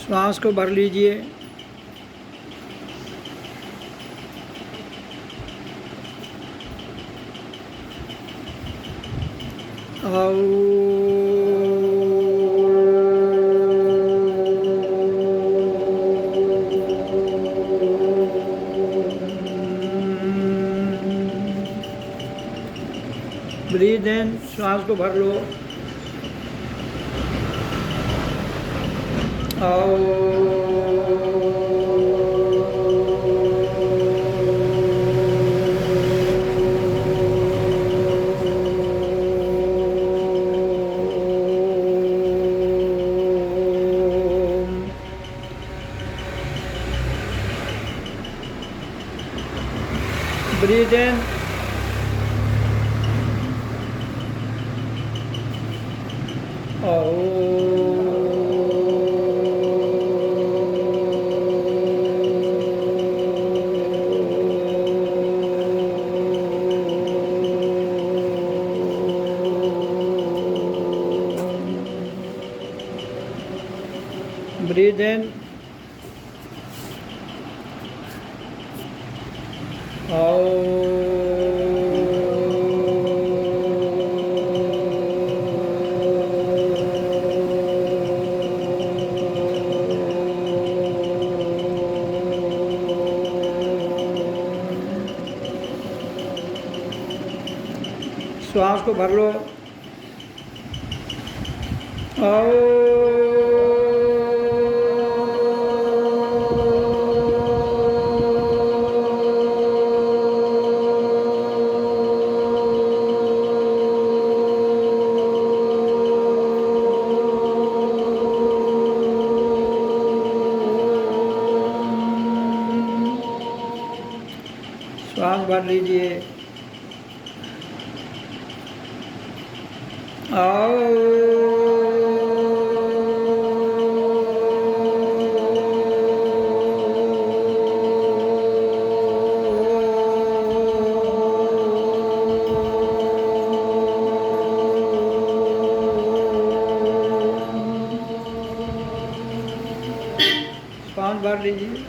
श्वास को भर लीजिए। ब्रीद इन, श्वास को भर लो। Breathe in. Breathe in. श्वास को भर लो। श्वास भर लीजिए। श्वास भर लीजिए।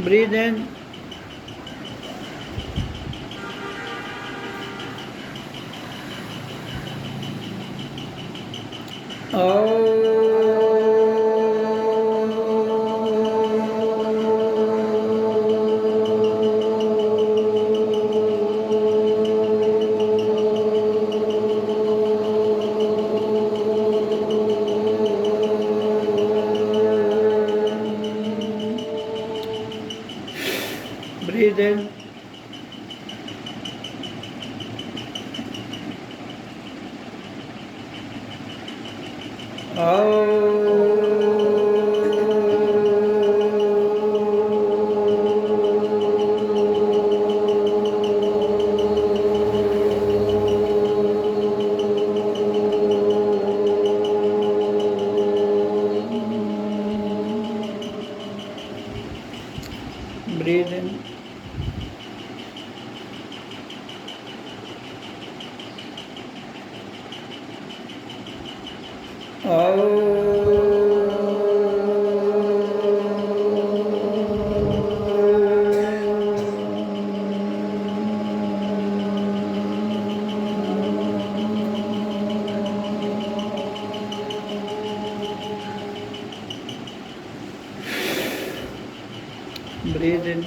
Breathe in. Breathe in. Breathe in. Breathe in.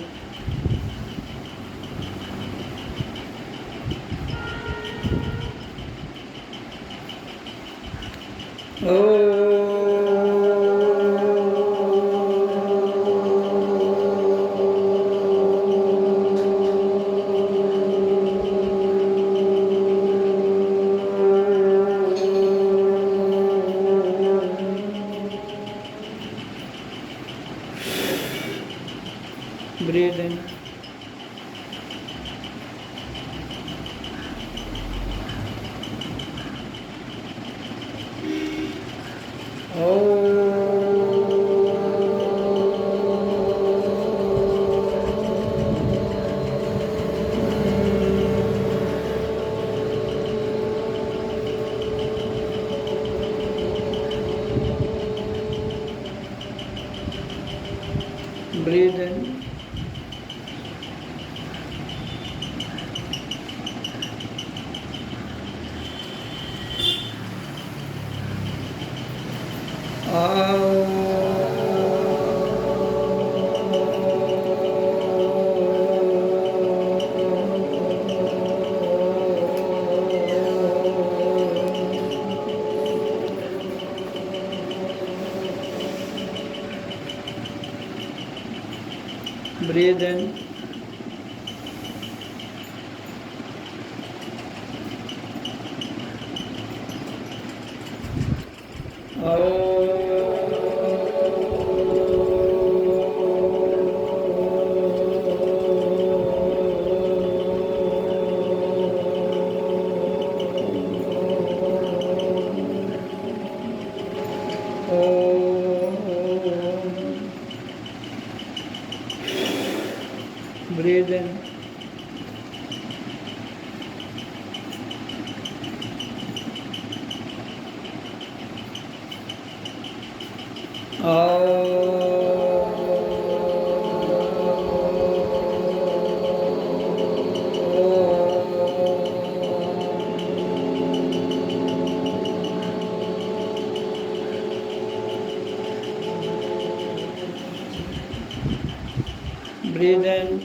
Breathe in. Breathe in. Breathe in. Breathe in. Breathe in.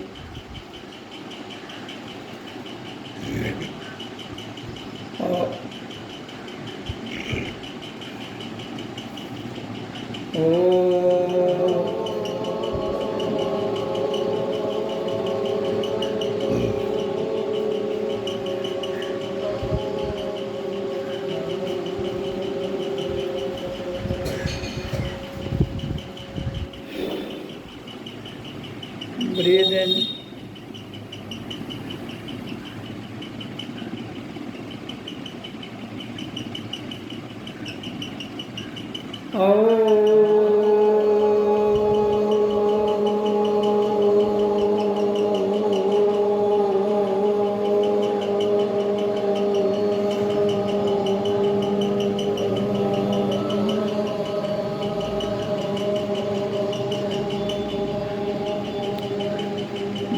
Breathe in.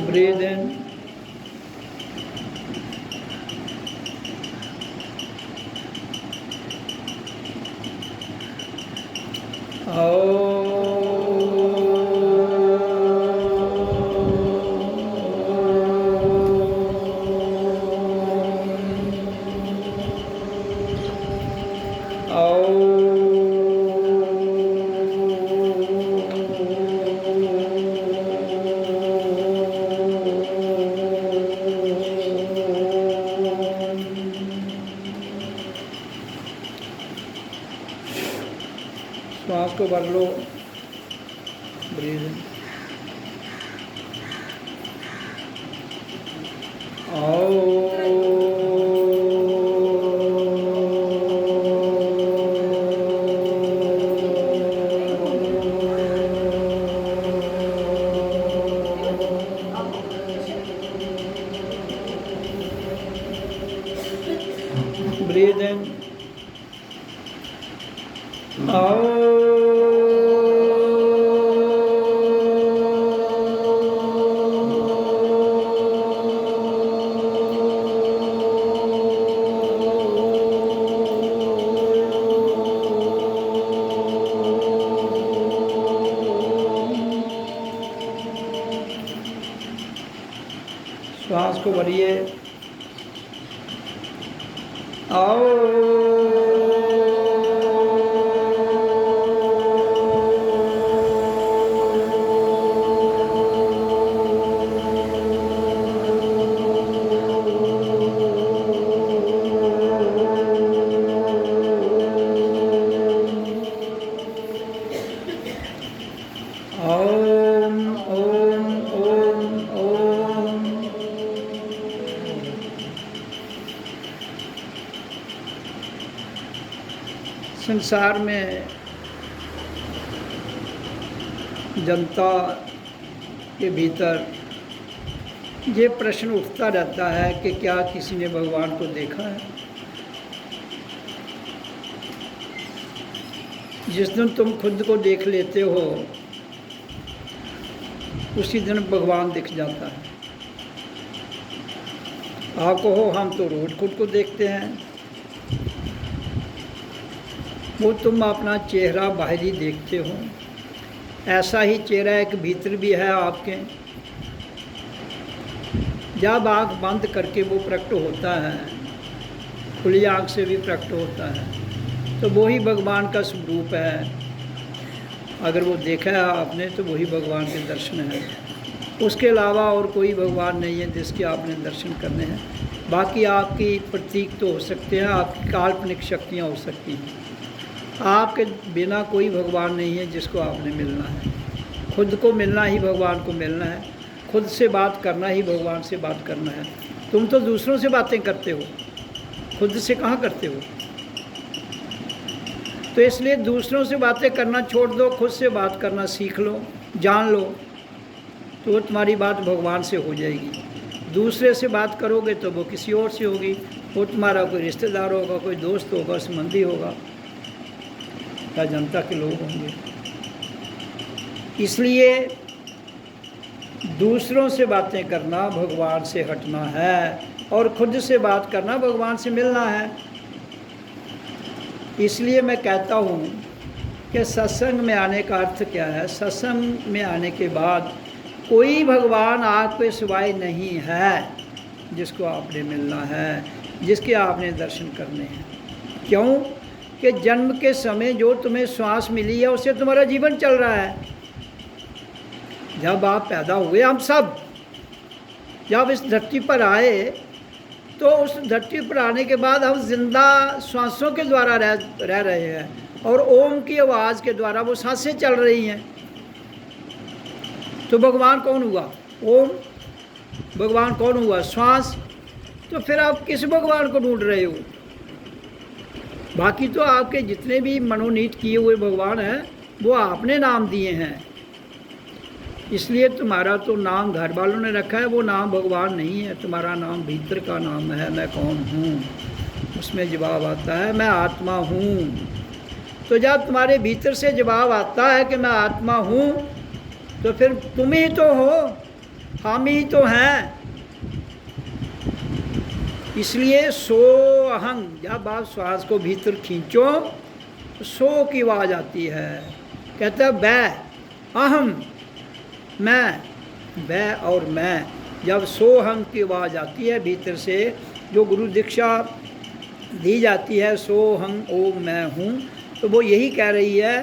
Breathe in. श्वास को भर लो. Breathe in. Breathe in. श्वास को भरिए. ओम ओम ओम संसार में जनता के भीतर ये प्रश्न उठता रहता है कि क्या किसी ने भगवान को देखा है। जिस दिन तुम खुद को देख लेते हो उसी दिन भगवान दिख जाता है। आप कहो हम तो रोज खुद को देखते हैं, वो तुम अपना चेहरा बाहरी देखते हो, ऐसा ही चेहरा एक भीतर भी है आपके। जब आँख बंद करके वो प्रकट होता है, खुली आँख से भी प्रकट होता है, तो वही भगवान का स्वरूप है। अगर वो देखा है आपने तो वही भगवान के दर्शन है। उसके अलावा और कोई भगवान नहीं है जिसके आपने दर्शन करने हैं। बाकी आपकी प्रतीक तो हो सकते हैं, आपकी काल्पनिक शक्तियाँ हो सकती हैं। आपके बिना कोई भगवान नहीं है जिसको आपने मिलना है। खुद को मिलना ही भगवान को मिलना है, खुद से बात करना ही भगवान से बात करना है। तुम तो दूसरों से बातें करते हो, खुद से कहाँ करते हो। तो इसलिए दूसरों से बातें करना छोड़ दो, खुद से बात करना सीख लो, जान लो, तो तुम्हारी बात भगवान से हो जाएगी। दूसरे से बात करोगे तो वो किसी और से होगी, वो तुम्हारा कोई रिश्तेदार होगा, कोई दोस्त होगा, संबंधी होगा या जनता के लोग होंगे। इसलिए दूसरों से बातें करना भगवान से हटना है और खुद से बात करना भगवान से मिलना है। इसलिए मैं कहता हूँ कि सत्संग में आने का अर्थ क्या है। सत्संग में आने के बाद कोई भगवान आपके सिवाय नहीं है जिसको आपने मिलना है, जिसके आपने दर्शन करने हैं। क्यों कि जन्म के समय जो तुम्हें श्वास मिली है उससे तुम्हारा जीवन चल रहा है। जब आप पैदा हुए, हम सब जब इस धरती पर आए तो उस धरती पर आने के बाद हम जिंदा श्वासों के द्वारा रह रहे हैं और ओम की आवाज़ के द्वारा वो सांसें चल रही हैं। तो भगवान कौन हुआ? ओम। भगवान कौन हुआ? श्वास। तो फिर आप किस भगवान को ढूंढ रहे हो? बाकी तो आपके जितने भी मनोनीत किए हुए भगवान हैं वो आपने नाम दिए हैं। इसलिए तुम्हारा तो नाम घर वालों ने रखा है, वो नाम भगवान नहीं है। तुम्हारा नाम भीतर का नाम है, मैं कौन हूँ। उसमें जवाब आता है मैं आत्मा हूँ। तो जब तुम्हारे भीतर से जवाब आता है कि मैं आत्मा हूँ, तो फिर तुम ही तो हो, हम ही तो हैं। इसलिए सो अहं, जब आप श्वास को भीतर खींचो तो सो की आवाज़ आती है। कहता है बै अहम, मैं, बै और मैं। जब सोहम की आवाज़ आती है भीतर से, जो गुरु दीक्षा दी जाती है सोहम ओम मैं हूँ, तो वो यही कह रही है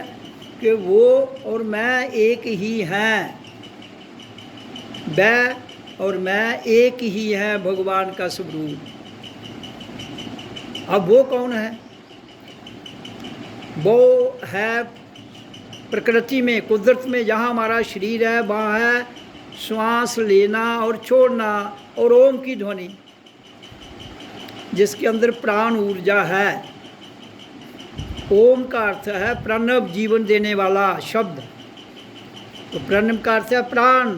कि वो और मैं एक ही हैं। बै और मैं एक ही है, भगवान का स्वरूप। अब वो कौन है? वो है प्रकृति में, कुदरत में, जहाँ हमारा शरीर है वहाँ है श्वास लेना और छोड़ना और ओम की ध्वनि, जिसके अंदर प्राण ऊर्जा है। ओम का अर्थ है प्रणव, जीवन देने वाला शब्द। तो प्रणव का अर्थ है प्राण।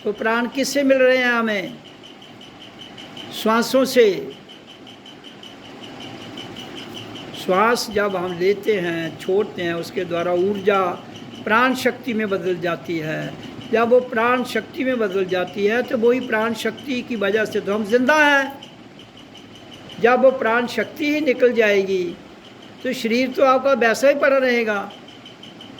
तो प्राण किससे मिल रहे हैं हमें? श्वासों से। श्वास जब हम लेते हैं, छोड़ते हैं, उसके द्वारा ऊर्जा प्राण शक्ति में बदल जाती है। जब वो प्राण शक्ति में बदल जाती है तो वही प्राण शक्ति की वजह से तो हम जिंदा हैं। जब वो प्राण शक्ति ही निकल जाएगी तो शरीर तो आपका वैसा ही पड़ा रहेगा।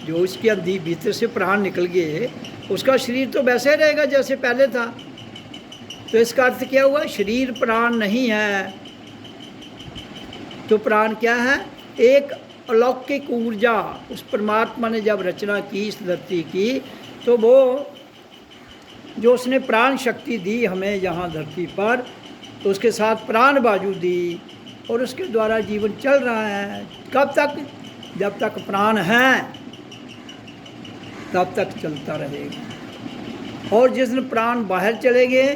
जो उसके अंदर भीतर से प्राण निकल गए, उसका शरीर तो वैसे ही रहेगा जैसे पहले था। तो इसका अर्थ क्या हुआ? शरीर प्राण नहीं है। तो प्राण क्या है? एक अलौकिक ऊर्जा। उस परमात्मा ने जब रचना की इस धरती की, तो वो जो उसने प्राण शक्ति दी हमें यहाँ धरती पर, तो उसके साथ प्राण बाजू दी और उसके द्वारा जीवन चल रहा है। कब तक? जब तक प्राण हैं तब तक चलता रहेगा। और जिस दिन प्राण बाहर चले गए,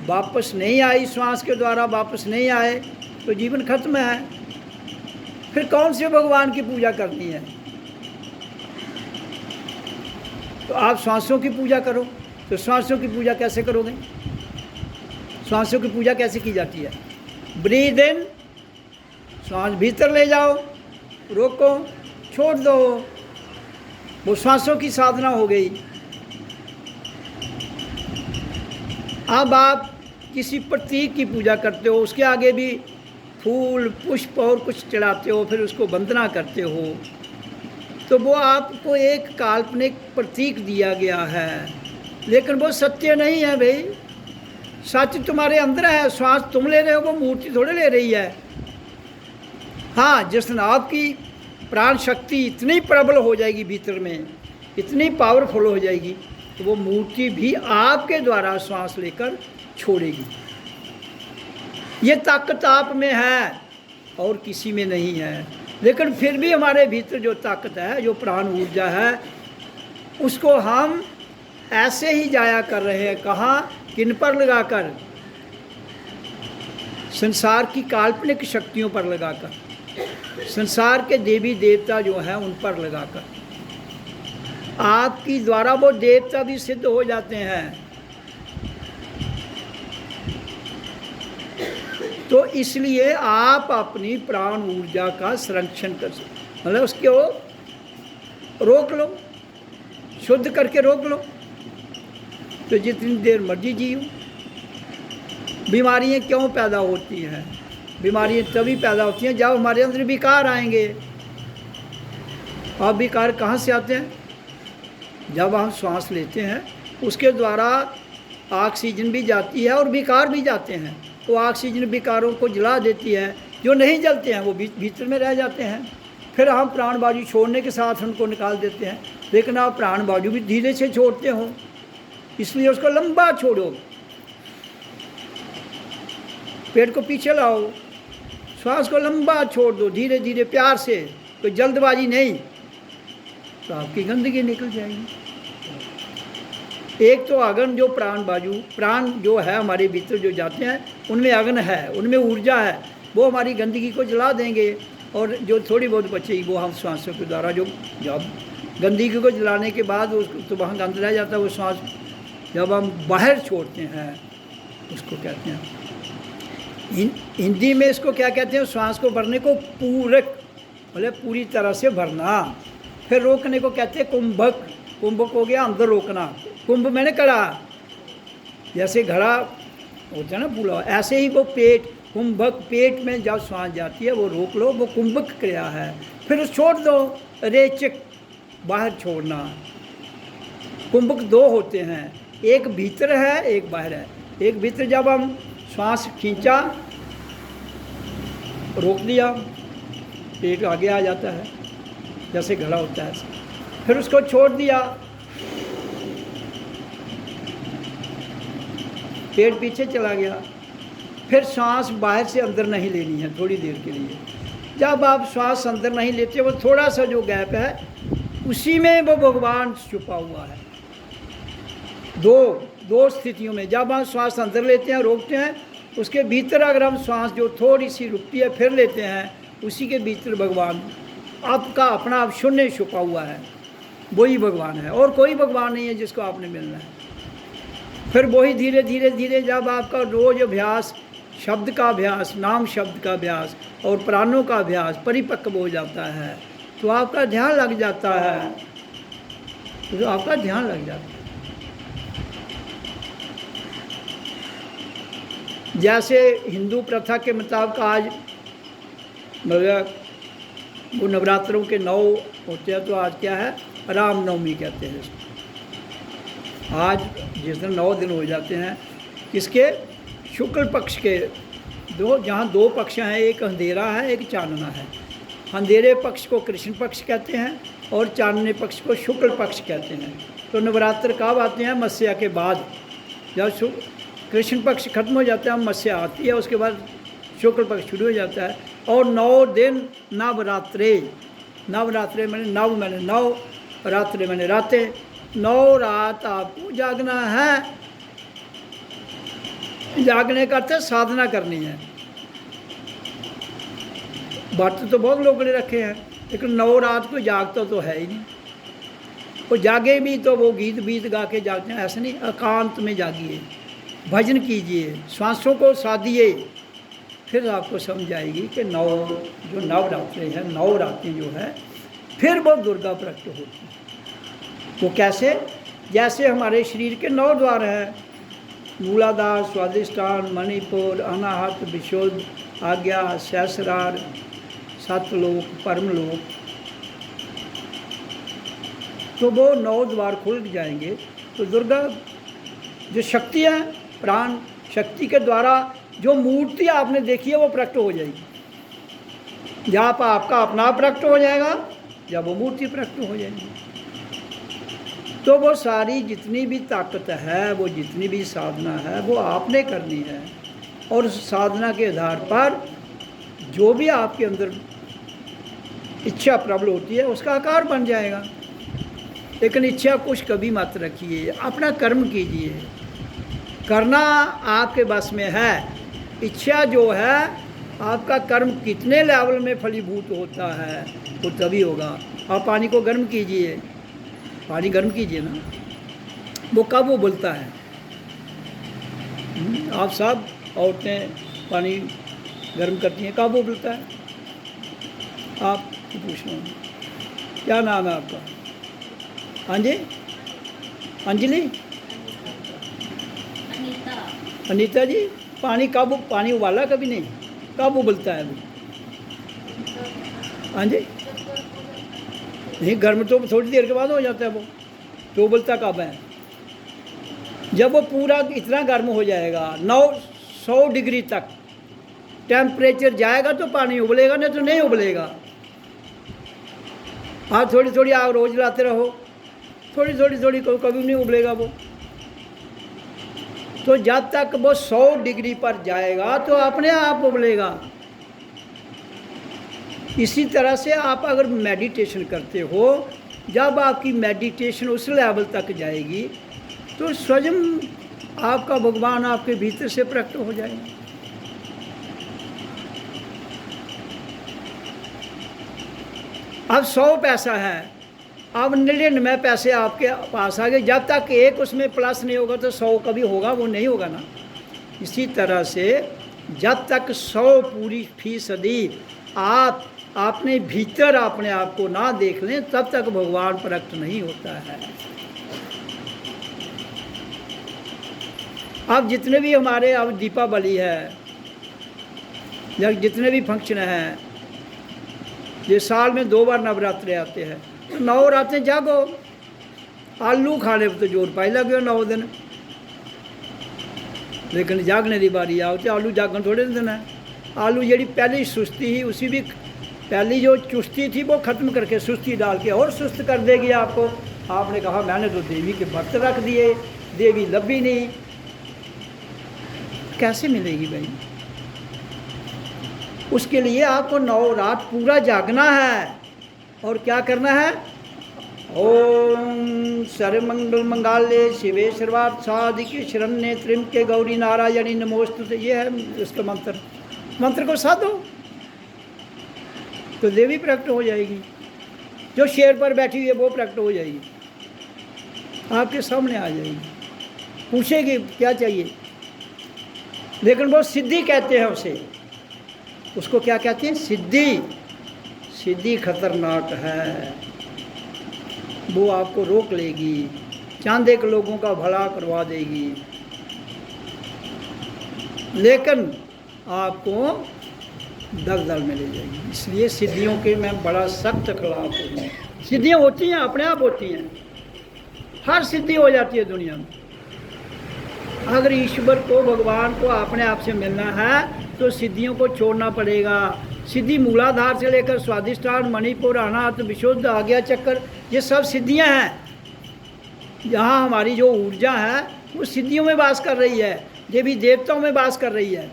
वापस नहीं आई, श्वास के द्वारा वापस नहीं आए, तो जीवन खत्म है। फिर कौन से भगवान की पूजा करनी है? तो आप श्वासों की पूजा करो। तो श्वासों की पूजा कैसे करोगे? श्वासों की पूजा कैसे की जाती है? ब्रीद इन, श्वास भीतर ले जाओ, रोको, छोड़ दो, वो श्वासों की साधना हो गई। अब आप किसी प्रतीक की पूजा करते हो, उसके आगे भी फूल पुष्प और कुछ चढ़ाते हो, फिर उसको वंदना करते हो, तो वो आपको एक काल्पनिक प्रतीक दिया गया है, लेकिन वो सत्य नहीं है भाई। सच तुम्हारे अंदर है। श्वास तुम ले रहे हो, वो मूर्ति थोड़े ले रही है। हाँ, जिस दिन आपकी प्राण शक्ति इतनी प्रबल हो जाएगी भीतर में, इतनी पावरफुल हो जाएगी, तो वो मूर्ति भी आपके द्वारा श्वास लेकर छोड़ेगी। ये ताकत आप में है और किसी में नहीं है। लेकिन फिर भी हमारे भीतर जो ताकत है, जो प्राण ऊर्जा है, उसको हम ऐसे ही जाया कर रहे हैं। कहाँ? किन पर लगाकर? संसार की काल्पनिक शक्तियों पर लगाकर, संसार के देवी देवता जो हैं उन पर लगाकर। आपकी द्वारा वो देवता भी सिद्ध हो जाते हैं। तो इसलिए आप अपनी प्राण ऊर्जा का संरक्षण कर सकते, मतलब उसको रोक लो, शुद्ध करके रोक लो। तो जितनी देर मर्जी जियो। बीमारियाँ क्यों पैदा होती हैं? बीमारियाँ तभी पैदा होती हैं जब हमारे अंदर विकार आएंगे। अब विकार कहाँ से आते हैं? जब हम श्वास लेते हैं, उसके द्वारा ऑक्सीजन भी जाती है और विकार भी जाते हैं। तो ऑक्सीजन विकारों को जला देती है, जो नहीं जलते हैं वो भीतर में रह जाते हैं। फिर हम प्राण वायु छोड़ने के साथ उनको निकाल देते हैं। लेकिन आप प्राण वायु भी धीरे से छोड़ते हो, इसलिए उसको लंबा छोड़ो। पेट को पीछे लाओ, श्वास को लंबा छोड़ दो, धीरे धीरे प्यार से, कोई जल्दबाजी नहीं, तो आपकी गंदगी निकल जाएगी। एक तो अगन जो प्राण वायु, प्राण जो है हमारे भीतर जो जाते हैं, उनमें अगन है, उनमें ऊर्जा है, वो हमारी गंदगी को जला देंगे। और जो थोड़ी बहुत बचेगी वो हम श्वासों के द्वारा, जो जब गंदगी को जलाने के बाद उसको तो वहाँ गंद रह जाता है, वो श्वास जब हम बाहर छोड़ते हैं उसको कहते हैं, हिंदी में इसको क्या कहते हैं? श्वास को भरने को पूरक, मतलब पूरी तरह से भरना। फिर रोकने को कहते हैं कुंभक। कुंभक हो गया अंदर रोकना। कुंभ मैंने कड़ा, जैसे घड़ा होता है ना पूरा, ऐसे ही वो पेट, कुंभक, पेट में जब श्वास जाती है वो रोक लो, वो कुंभक क्रिया है। फिर छोड़ दो, रेचक, बाहर छोड़ना। कुंभक दो होते हैं, एक भीतर है एक बाहर है। एक भीतर जब हम श्वास खींचा, रोक दिया, पेट आगे आ जाता है जैसे घड़ा होता है। फिर उसको छोड़ दिया, पेट पीछे चला गया। फिर श्वास बाहर से अंदर नहीं लेनी है थोड़ी देर के लिए। जब आप श्वास अंदर नहीं लेते, वो थोड़ा सा जो गैप है उसी में वो भगवान छुपा हुआ है। दो स्थितियों में, जब हम श्वास अंदर लेते हैं, रोकते हैं, उसके भीतर अगर हम श्वास जो थोड़ी सी रुकती है फिर लेते हैं, उसी के भीतर भगवान आपका अपना आप शून्य छुपा हुआ है, वही भगवान है। और कोई भगवान नहीं है जिसको आपने मिलना है। फिर वही धीरे धीरे धीरे जब आपका रोज अभ्यास, शब्द का अभ्यास, नाम शब्द का अभ्यास और प्राणों का अभ्यास परिपक्व हो जाता है, तो आपका ध्यान लग जाता है, तो आपका ध्यान लग जाता है। जैसे हिंदू प्रथा के मुताबिक आज वो नवरात्रों के 9 होते हैं, तो आज क्या है? रामनवमी कहते हैं इसको। आज जिस दिन 9 दिन हो जाते हैं, किसके? शुक्ल पक्ष के। जहाँ दो पक्ष हैं, एक अंधेरा है एक चानना है। अंधेरे पक्ष को कृष्ण पक्ष कहते हैं और चानने पक्ष को शुक्ल पक्ष कहते हैं। तो नवरात्र कब आते हैं? मत्स्या के बाद। जब कृष्ण पक्ष खत्म हो जाता है, मत्स्या आती है, उसके बाद शुक्ल पक्ष शुरू हो जाता है। और 9 दिन नवरात्रे, नवरात्रे मैंने नव, मैंने 9, रात्रे मैंने रातें। 9 रात आपको जागना है। जागने का अर्थ साधना करनी है। व्रत तो बहुत लोगों ने रखे हैं, लेकिन 9 रात को जागता तो है ही नहीं। वो जागे भी तो वो गीत बीत गा के जागते हैं, ऐसा नहीं। एकांत में जागिए, भजन कीजिए, श्वासों को साधिए, फिर आपको समझ आएगी कि जो नवरात्रि है, 9 रातें जो है, फिर वो दुर्गा प्रकट होती है। वो कैसे? जैसे हमारे शरीर के 9 द्वार हैं, मूलाधार, स्वादिष्ठान, मणिपुर, अनाहत, विशुद्ध, आज्ञा, सहस्रार, सतलोक, परमलोक। तो वो 9 द्वार खुल जाएंगे तो दुर्गा जो शक्ति है, प्राण शक्ति के द्वारा जो मूर्ति आपने देखी है वो प्रकट हो जाएगी। जहाँ पर आपका अपना प्रकट हो जाएगा, जब वो मूर्ति प्रकट हो जाएगी, तो वो सारी जितनी भी ताकत है, वो जितनी भी साधना है, वो आपने करनी है। और उस साधना के आधार पर जो भी आपके अंदर इच्छा प्रबल होती है उसका आकार बन जाएगा। लेकिन इच्छा कुछ कभी मत रखिए, अपना कर्म कीजिए। करना आपके बस में है। इच्छा जो है, आपका कर्म कितने लेवल में फलीभूत होता है वो तभी होगा। आप पानी को गर्म कीजिए, पानी गर्म कीजिए ना, वो कब वो बोलता है? आप सब औरतें पानी गर्म करती हैं, कब वो बोलता है? आप पूछ रहे हैं, क्या नाम है आपका? हाँ जी, अंजलि, अनीता जी। पानी कब, पानी उबाला कभी नहीं, कब उबलता है वो? हाँ जी, नहीं, गर्म तो थोड़ी देर के बाद हो जाता है वो, तो उबलता कब है? जब वो पूरा इतना गर्म हो जाएगा, 900 डिग्री तक टेम्परेचर जाएगा तो पानी उबलेगा, नहीं तो नहीं उबलेगा। आप थोड़ी थोड़ी आग रोज लाते रहो, थोड़ी थोड़ी कभी नहीं उबलेगा वो। तो जब तक वो 100 डिग्री पर जाएगा तो अपने आप उबलेगा। इसी तरह से आप अगर मेडिटेशन करते हो, जब आपकी मेडिटेशन उस लेवल तक जाएगी तो स्वयं आपका भगवान आपके भीतर से प्रकट हो जाएगा। अब 100 पैसा है, अब 99 पैसे आपके पास आ गए। जब तक एक उसमें प्लस नहीं होगा तो 100 कभी होगा? वो नहीं होगा ना। इसी तरह से जब तक 100% आप अपने भीतर अपने आप को ना देख लें, तब तक भगवान प्रकट नहीं होता है। अब जितने भी हमारे अब दीपावली है या जितने भी फंक्शन हैं, ये साल में 2 बार नवरात्रे आते हैं, तो 9 रातें जागो। आलू खाने पर तो जोर पाई लगे 9 दिन, लेकिन जागने की बारी आओ तो आलू जागन थोड़े दिन है। आलू जी पहली सुस्ती ही, उसी भी पहली जो चुस्ती थी वो ख़त्म करके सुस्ती डाल के और सुस्त कर देगी आपको। आपने कहा मैंने तो देवी के भक्त रख दिए, देवी लभी नहीं, कैसे मिलेगी भाई? उसके लिए आपको 9 रात पूरा जागना है। और क्या करना है? ओम सर्वमंगल मंगाले शिवे सर्वार्थ साधिके शरण्ये त्र्यंबके गौरी नारायणी नमोस्तुते। ये है इसका मंत्र। मंत्र को साधो तो देवी प्रकट हो जाएगी। जो शेर पर बैठी हुई है वो प्रकट हो जाएगी, आपके सामने आ जाएगी, पूछेगी क्या चाहिए। लेकिन वो सिद्धि कहते हैं उसे, उसको क्या कहते हैं? सिद्धि। सिद्धि खतरनाक है, वो आपको रोक लेगी, चांदे के लोगों का भला करवा देगी, लेकिन आपको दलदल में ले जाएगी। इसलिए सिद्धियों के मैं बड़ा सख्त खिलाफ हूँ। सिद्धियाँ होती हैं, अपने आप होती हैं, हर सिद्धि हो जाती है दुनिया में। अगर ईश्वर को, भगवान को अपने आप से मिलना है तो सिद्धियों को छोड़ना पड़ेगा। सिद्धि मूलाधार से लेकर स्वादिष्ठान, मणिपुर, अनाहत, विशुद्ध, आज्ञा चक्र, ये सब सिद्धियां हैं। यहाँ हमारी जो ऊर्जा है वो सिद्धियों में वास कर रही है, देवी देवताओं में वास कर रही है।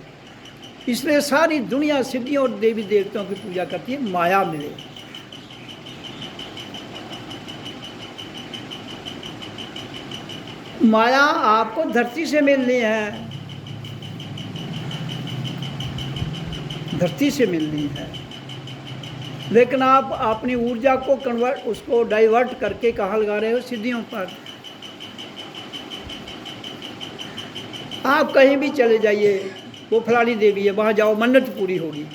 इसलिए सारी दुनिया सिद्धियों और देवी देवताओं की पूजा करती है, माया मिले। माया आपको धरती से मिलनी है, धरती से मिलनी है। लेकिन आप अपनी ऊर्जा को उसको डाइवर्ट करके कहाँ लगा रहे हो? सिद्धियों पर। आप कहीं भी चले जाइए, वो फलानी देवी है, वहाँ जाओ मन्नत पूरी होगी।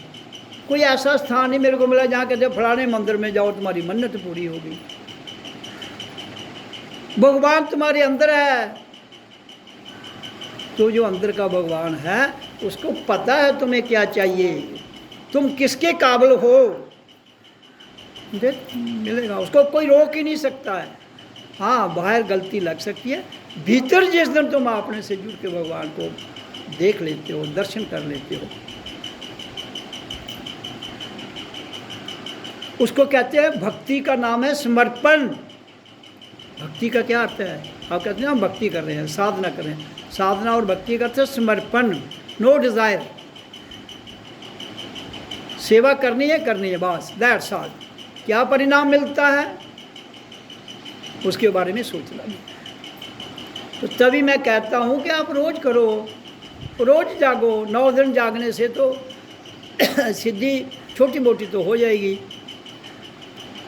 कोई ऐसा स्थान नहीं मेरे को मिला जहाँ कहते फलाने मंदिर में जाओ तुम्हारी मन्नत पूरी होगी। भगवान तुम्हारे अंदर है, तो जो अंदर का भगवान है उसको पता है तुम्हें क्या चाहिए, तुम किसके काबिल हो, मिलेगा। उसको कोई रोक ही नहीं सकता है। हाँ, बाहर गलती लग सकती है, भीतर जिस दिन तुम अपने से जुड़ के भगवान को देख लेते हो, दर्शन कर लेते हो, उसको कहते हैं, भक्ति का नाम है समर्पण। भक्ति का क्या अर्थ है? आप कहते हैं हम भक्ति कर रहे हैं, साधना कर रहे हैं। साधना और भक्ति का अर्थ है समर्पण, नो डिजायर। सेवा करनी है बस, दैट्स ऑल। क्या परिणाम मिलता है उसके बारे में सोचना नहीं। तो तभी मैं कहता हूँ कि आप रोज करो, रोज जागो। 9 दिन जागने से तो सिद्धि छोटी मोटी तो हो जाएगी,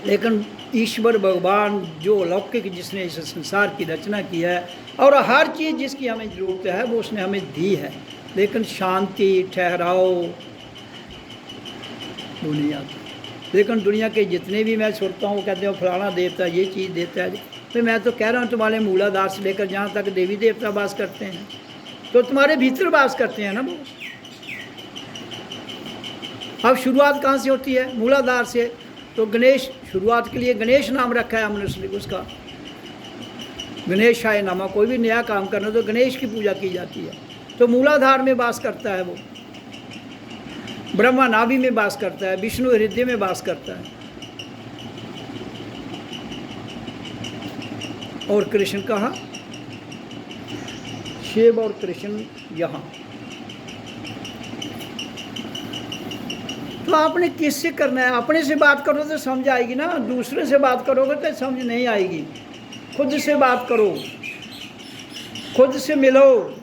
लेकिन ईश्वर भगवान जो अलौकिक, जिसने इस संसार की रचना की है और हर चीज़ जिसकी हमें ज़रूरत है वो उसने हमें दी है, लेकिन शांति ठहराव वो नहीं आता। लेकिन दुनिया के जितने भी मैं सुनता हूँ कहते हैं फलाना देवता ये चीज़ देता है, तो मैं तो कह रहा हूँ तुम्हारे मूलाधार से लेकर जहाँ तक देवी देवता वास करते हैं, तो तुम्हारे भीतर वास करते हैं ना वो। अब शुरुआत कहाँ से होती है? मूलाधार से। तो गणेश, शुरुआत के लिए गणेश नाम रखा है हमने उसने, उसका गणेशाय नमः। कोई भी नया काम करना तो गणेश की पूजा की जाती है। तो मूलाधार में वास करता है वो, ब्रह्मा नाभि में वास करता है, विष्णु हृदय में वास करता है, और कृष्ण कहाँ? शिव और कृष्ण यहाँ। तो आपने किससे करना है? अपने से बात करो तो समझ आएगी ना, दूसरे से बात करोगे तो समझ नहीं आएगी। खुद से बात करो, खुद से मिलो।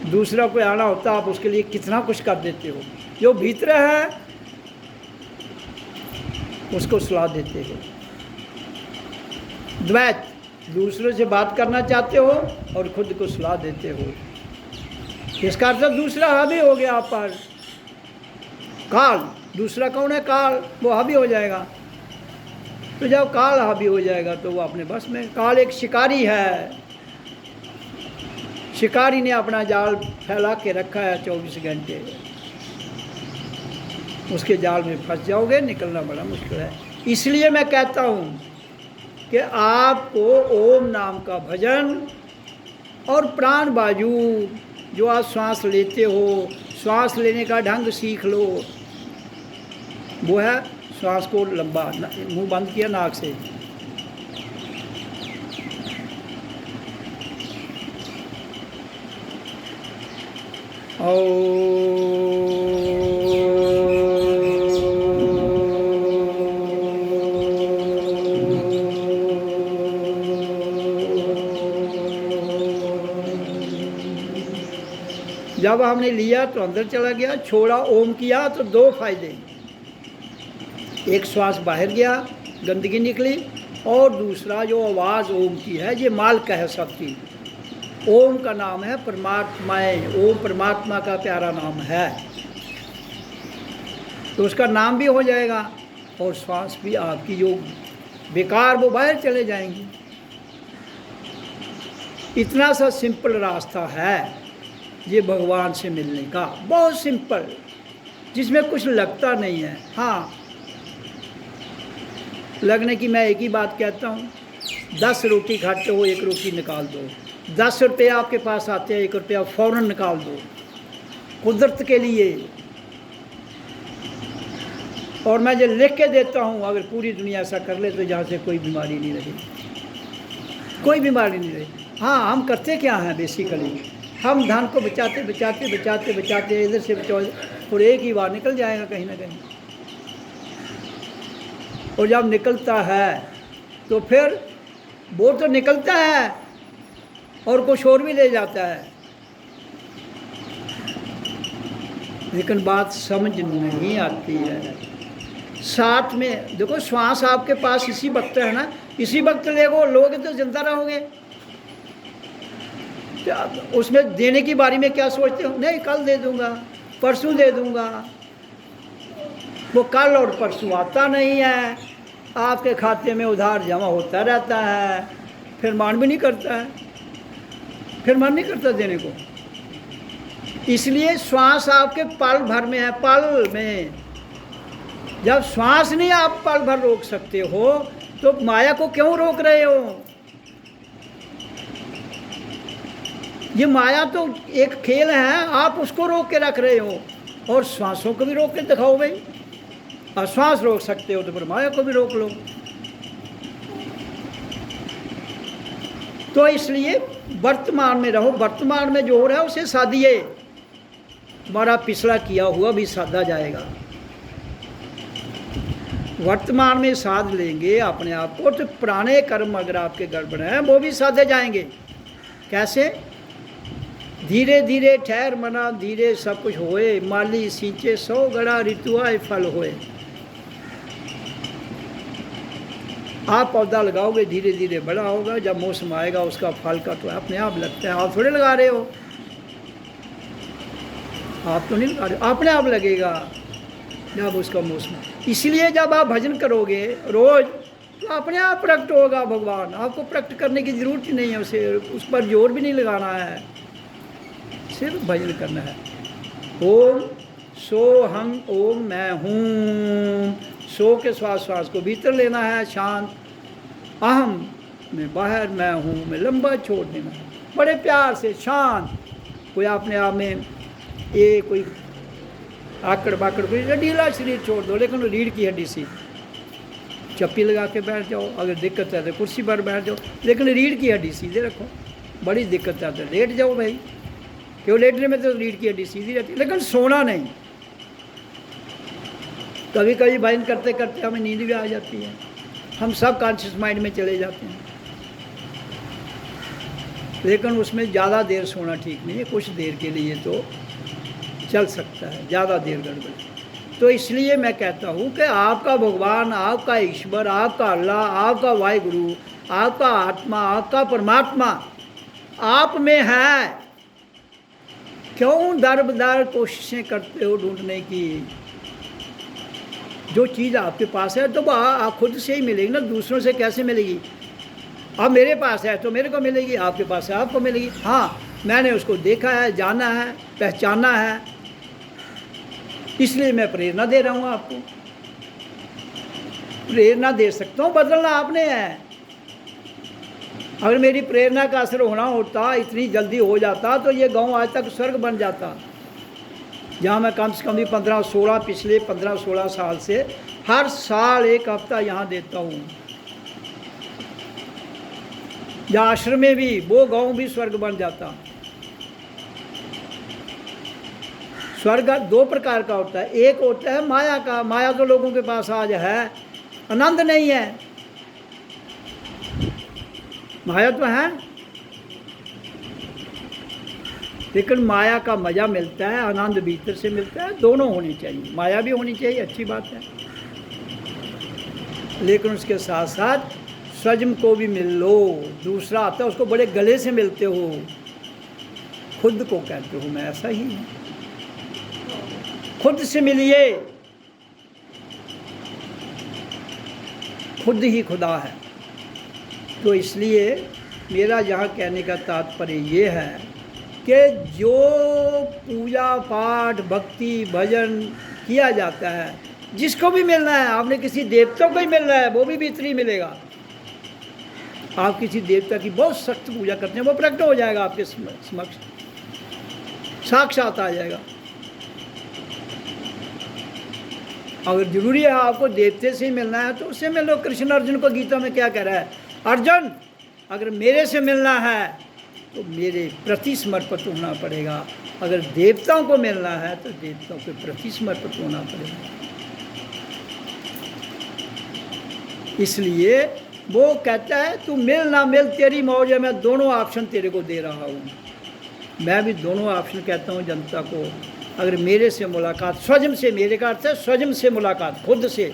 दूसरा कोई आना होता आप उसके लिए कितना कुछ कर देते हो, जो भीतर है उसको सलाह देते हो। द्वैत, दूसरों से बात करना चाहते हो और खुद को सलाह देते हो। इसका अर्थ दूसरा हावी हो गया आप पर। काल, दूसरा कौन है? काल, वो हावी हो जाएगा। तो जब काल हावी हो जाएगा तो वो अपने बस में। काल एक शिकारी है, शिकारी ने अपना जाल फैला के रखा है 24 घंटे, उसके जाल में फंस जाओगे, निकलना बड़ा मुश्किल है। इसलिए मैं कहता हूँ कि आपको ओम नाम का भजन और प्राण बाजू, जो आप श्वास लेते हो, श्वास लेने का ढंग सीख लो। वो है श्वास को लंबा, मुंह बंद किया, नाक से जब हमने लिया तो अंदर चला गया, छोड़ा ओम किया तो 2 फायदे। एक श्वास बाहर गया, गंदगी निकली, और दूसरा जो आवाज़ ओम की है ये मालिक है सबकी। ओम का नाम है परमात्माएं, ओम परमात्मा का प्यारा नाम है, तो उसका नाम भी हो जाएगा और श्वास भी आपकी जो बेकार वो बाहर चले जाएंगी। इतना सा सिंपल रास्ता है ये भगवान से मिलने का, बहुत सिंपल, जिसमें कुछ लगता नहीं है। हाँ, लगने की मैं एक ही बात कहता हूँ, 10 रोटी खाते हो 1 रोटी निकाल दो, 10 रुपये आपके पास आते हैं, 1 रुपया फ़ौरन निकाल दो कुदरत के लिए। और मैं जो लिख के देता हूँ, अगर पूरी दुनिया ऐसा कर ले तो यहाँ से कोई बीमारी नहीं रही, कोई बीमारी नहीं रही। हाँ, हम करते क्या हैं बेसिकली, हम धन को बचाते बचाते बचाते बचाते इधर से बचाओ, और एक ही बार निकल जाएगा कहीं ना कहीं। और जब निकलता है तो फिर वो तो निकलता है और कुछ और भी ले जाता है। लेकिन बात समझ नहीं आती है। साथ में देखो, श्वास आपके पास इसी वक्त है ना, इसी वक्त लोगे तो जिंदा रहोगे। उसमें देने की बारी में क्या सोचते हो? नहीं, कल दे दूंगा, परसों दे दूंगा। वो कल और परसों आता नहीं है, आपके खाते में उधार जमा होता रहता है, फिर मन भी नहीं करता है, फिर मन नहीं करता देने को। इसलिए श्वास आपके पल भर में है, पल में। जब श्वास नहीं आप पल भर रोक सकते हो तो माया को क्यों रोक रहे हो? ये माया तो एक खेल है, आप उसको रोक के रख रहे हो, और श्वासों को भी रोक के दिखाओ भाई। और श्वास रोक सकते हो तो फिर माया को भी रोक लो। तो इसलिए वर्तमान में रहो, वर्तमान में जो हो रहा है उसे साधिए। तुम्हारा पिछला किया हुआ भी साधा जाएगा। वर्तमान में साध लेंगे अपने आप को तो पुराने कर्म अगर आपके गड़बड़ हैं वो भी साधे जाएंगे। कैसे? धीरे धीरे ठहर मना, धीरे सब कुछ होए, माली सींचे 100 गड़ा, ऋतुआए फल होए। आप पौधा लगाओगे, धीरे धीरे बड़ा होगा, जब मौसम आएगा उसका फल का तो अपने आप लगता है। आप थोड़े लगा रहे हो, आप तो नहीं लगा रहे हो, अपने आप लगेगा जब उसका मौसम। इसलिए जब आप भजन करोगे रोज तो अपने आप प्रकट होगा भगवान। आपको प्रकट करने की जरूरत ही नहीं है, उस पर जोर भी नहीं लगाना है, सिर्फ भजन करना है। ओम सो हम ओम मैं हूँ, सो के श्वास श्वास को भीतर लेना है, शांत। अहम मैं बाहर, मैं हूँ मैं लंबा छोड़ देना है, बड़े प्यार से शांत। कोई अपने आप में ये कोई आकड़ बाकड़ कोई ढीला शरीर छोड़ दो, लेकिन रीढ़ की हड्डी सी चप्पी लगा के बैठ जाओ। अगर दिक्कत है तो कुर्सी पर बैठ जाओ, लेकिन रीढ़ की हड्डी सीधे रखो। बड़ी दिक्कत है तो लेट जाओ भाई, क्यों लेटने में तो रीढ़ की हड्डी सीधी रहती है, लेकिन सोना नहीं। कभी कभी भजन करते करते हमें नींद भी आ जाती है, हम सब कॉन्शियस माइंड में चले जाते हैं, लेकिन उसमें ज़्यादा देर सोना ठीक नहीं है। कुछ देर के लिए तो चल सकता है, ज़्यादा देर गड़बड़। तो इसलिए मैं कहता हूँ कि आपका भगवान, आपका ईश्वर, आपका अल्लाह, आपका वाहिगुरु, आपका आत्मा, आपका परमात्मा आप में है। क्यों दर बदर कोशिशें करते हो ढूंढने की? जो चीज़ आपके पास है तो आप खुद से ही मिलेगी ना, दूसरों से कैसे मिलेगी? अब मेरे पास है तो मेरे को मिलेगी, आपके पास है आपको मिलेगी। हाँ, मैंने उसको देखा है, जाना है, पहचाना है, इसलिए मैं प्रेरणा दे रहा हूँ आपको। प्रेरणा दे सकता हूँ, बदलना आपने है। अगर मेरी प्रेरणा का असर होना होता, इतनी जल्दी हो जाता तो ये गांव आज तक स्वर्ग बन जाता। जहाँ मैं कम से कम भी 15-16 पिछले 15-16 साल से हर साल एक हफ्ता यहाँ देता हूँ। या आश्रम में भी वो गांव भी स्वर्ग बन जाता। स्वर्ग 2 प्रकार का होता है। एक होता है माया का, माया तो लोगों के पास आज है, आनंद नहीं है। माया तो है, लेकिन माया का मज़ा मिलता है, आनंद भीतर से मिलता है। दोनों होनी चाहिए, माया भी होनी चाहिए, अच्छी बात है, लेकिन उसके साथ साथ स्वयं को भी मिल लो। दूसरा आता है उसको बड़े गले से मिलते हो, खुद को कहते हो मैं ऐसा ही हूँ। खुद से मिलिए, खुद ही खुदा है। तो इसलिए मेरा यहाँ कहने का तात्पर्य ये है कि जो पूजा पाठ भक्ति भजन किया जाता है, जिसको भी मिलना है, आपने किसी देवता को ही मिलना है, वो भी भीतरी मिलेगा। आप किसी देवता की बहुत सख्त पूजा करते हैं, वो प्रकट हो जाएगा आपके समक्ष, साक्षात आ जाएगा। अगर जरूरी है आपको देवते से ही मिलना है तो उससे मिलो। कृष्ण अर्जुन को गीता में क्या कह रहा है? अर्जुन, अगर मेरे से मिलना है तो मेरे प्रति समर्पित होना पड़ेगा, अगर देवताओं को मिलना है तो देवताओं के प्रति समर्पित होना पड़ेगा। इसलिए वो कहता है तू मिल ना मिल तेरी मौज है, मैं दोनों ऑप्शन तेरे को दे रहा हूँ। मैं भी दोनों ऑप्शन कहता हूँ जनता को अगर मेरे से मुलाकात, स्वजम से, मेरे का अर्थ है स्वजम से मुलाकात, खुद से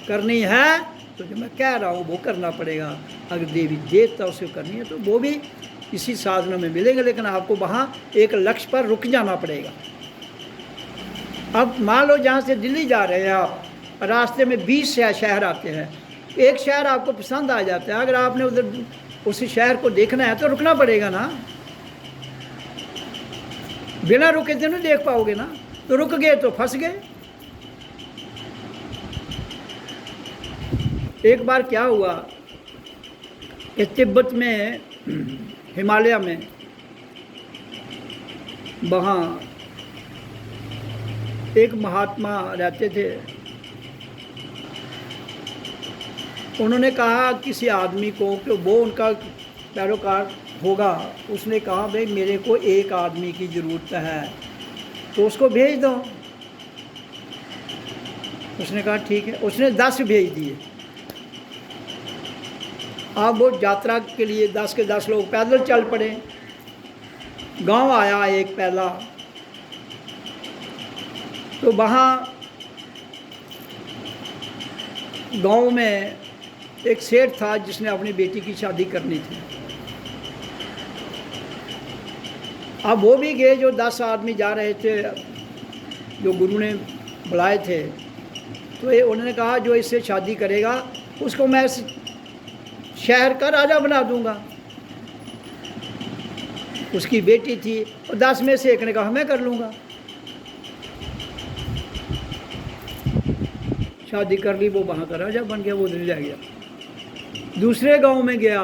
करनी है तो जो मैं कह रहा हूँ वो करना पड़ेगा। अगर देवी देवता उसे करनी है तो वो भी इसी साधना में मिलेंगे, लेकिन आपको वहाँ एक लक्ष्य पर रुक जाना पड़ेगा। अब मान लो जहाँ से दिल्ली जा रहे हैं आप, रास्ते में 20 शहर आते हैं, एक शहर आपको पसंद आ जाता है, अगर आपने उधर उस शहर को देखना है तो रुकना पड़ेगा ना। बिना रुके तो नहीं देख पाओगे ना, तो रुक गए तो फंस गए। एक बार क्या हुआ कि तिब्बत में, हिमालय में, वहाँ एक महात्मा रहते थे। उन्होंने कहा किसी आदमी को कि वो उनका पैरोकार होगा, उसने कहा भाई मेरे को एक आदमी की ज़रूरत है तो उसको भेज दो। उसने कहा ठीक है, उसने 10 भेज दिए। अब वो यात्रा के लिए 10 के 10 लोग पैदल चल पड़े। गांव आया एक पहला, तो वहाँ गांव में एक सेठ था जिसने अपनी बेटी की शादी करनी थी। अब वो भी गए, जो 10 आदमी जा रहे थे जो गुरु ने बुलाए थे, तो ये उन्होंने कहा जो इससे शादी करेगा उसको मैं शहर का राजा बना दूंगा। उसकी बेटी थी और 10 में से एक ने कहा मैं कर लूँगा। शादी कर ली, वो वहाँ का राजा बन गया, वो उधर रह गया। दूसरे गांव में गया,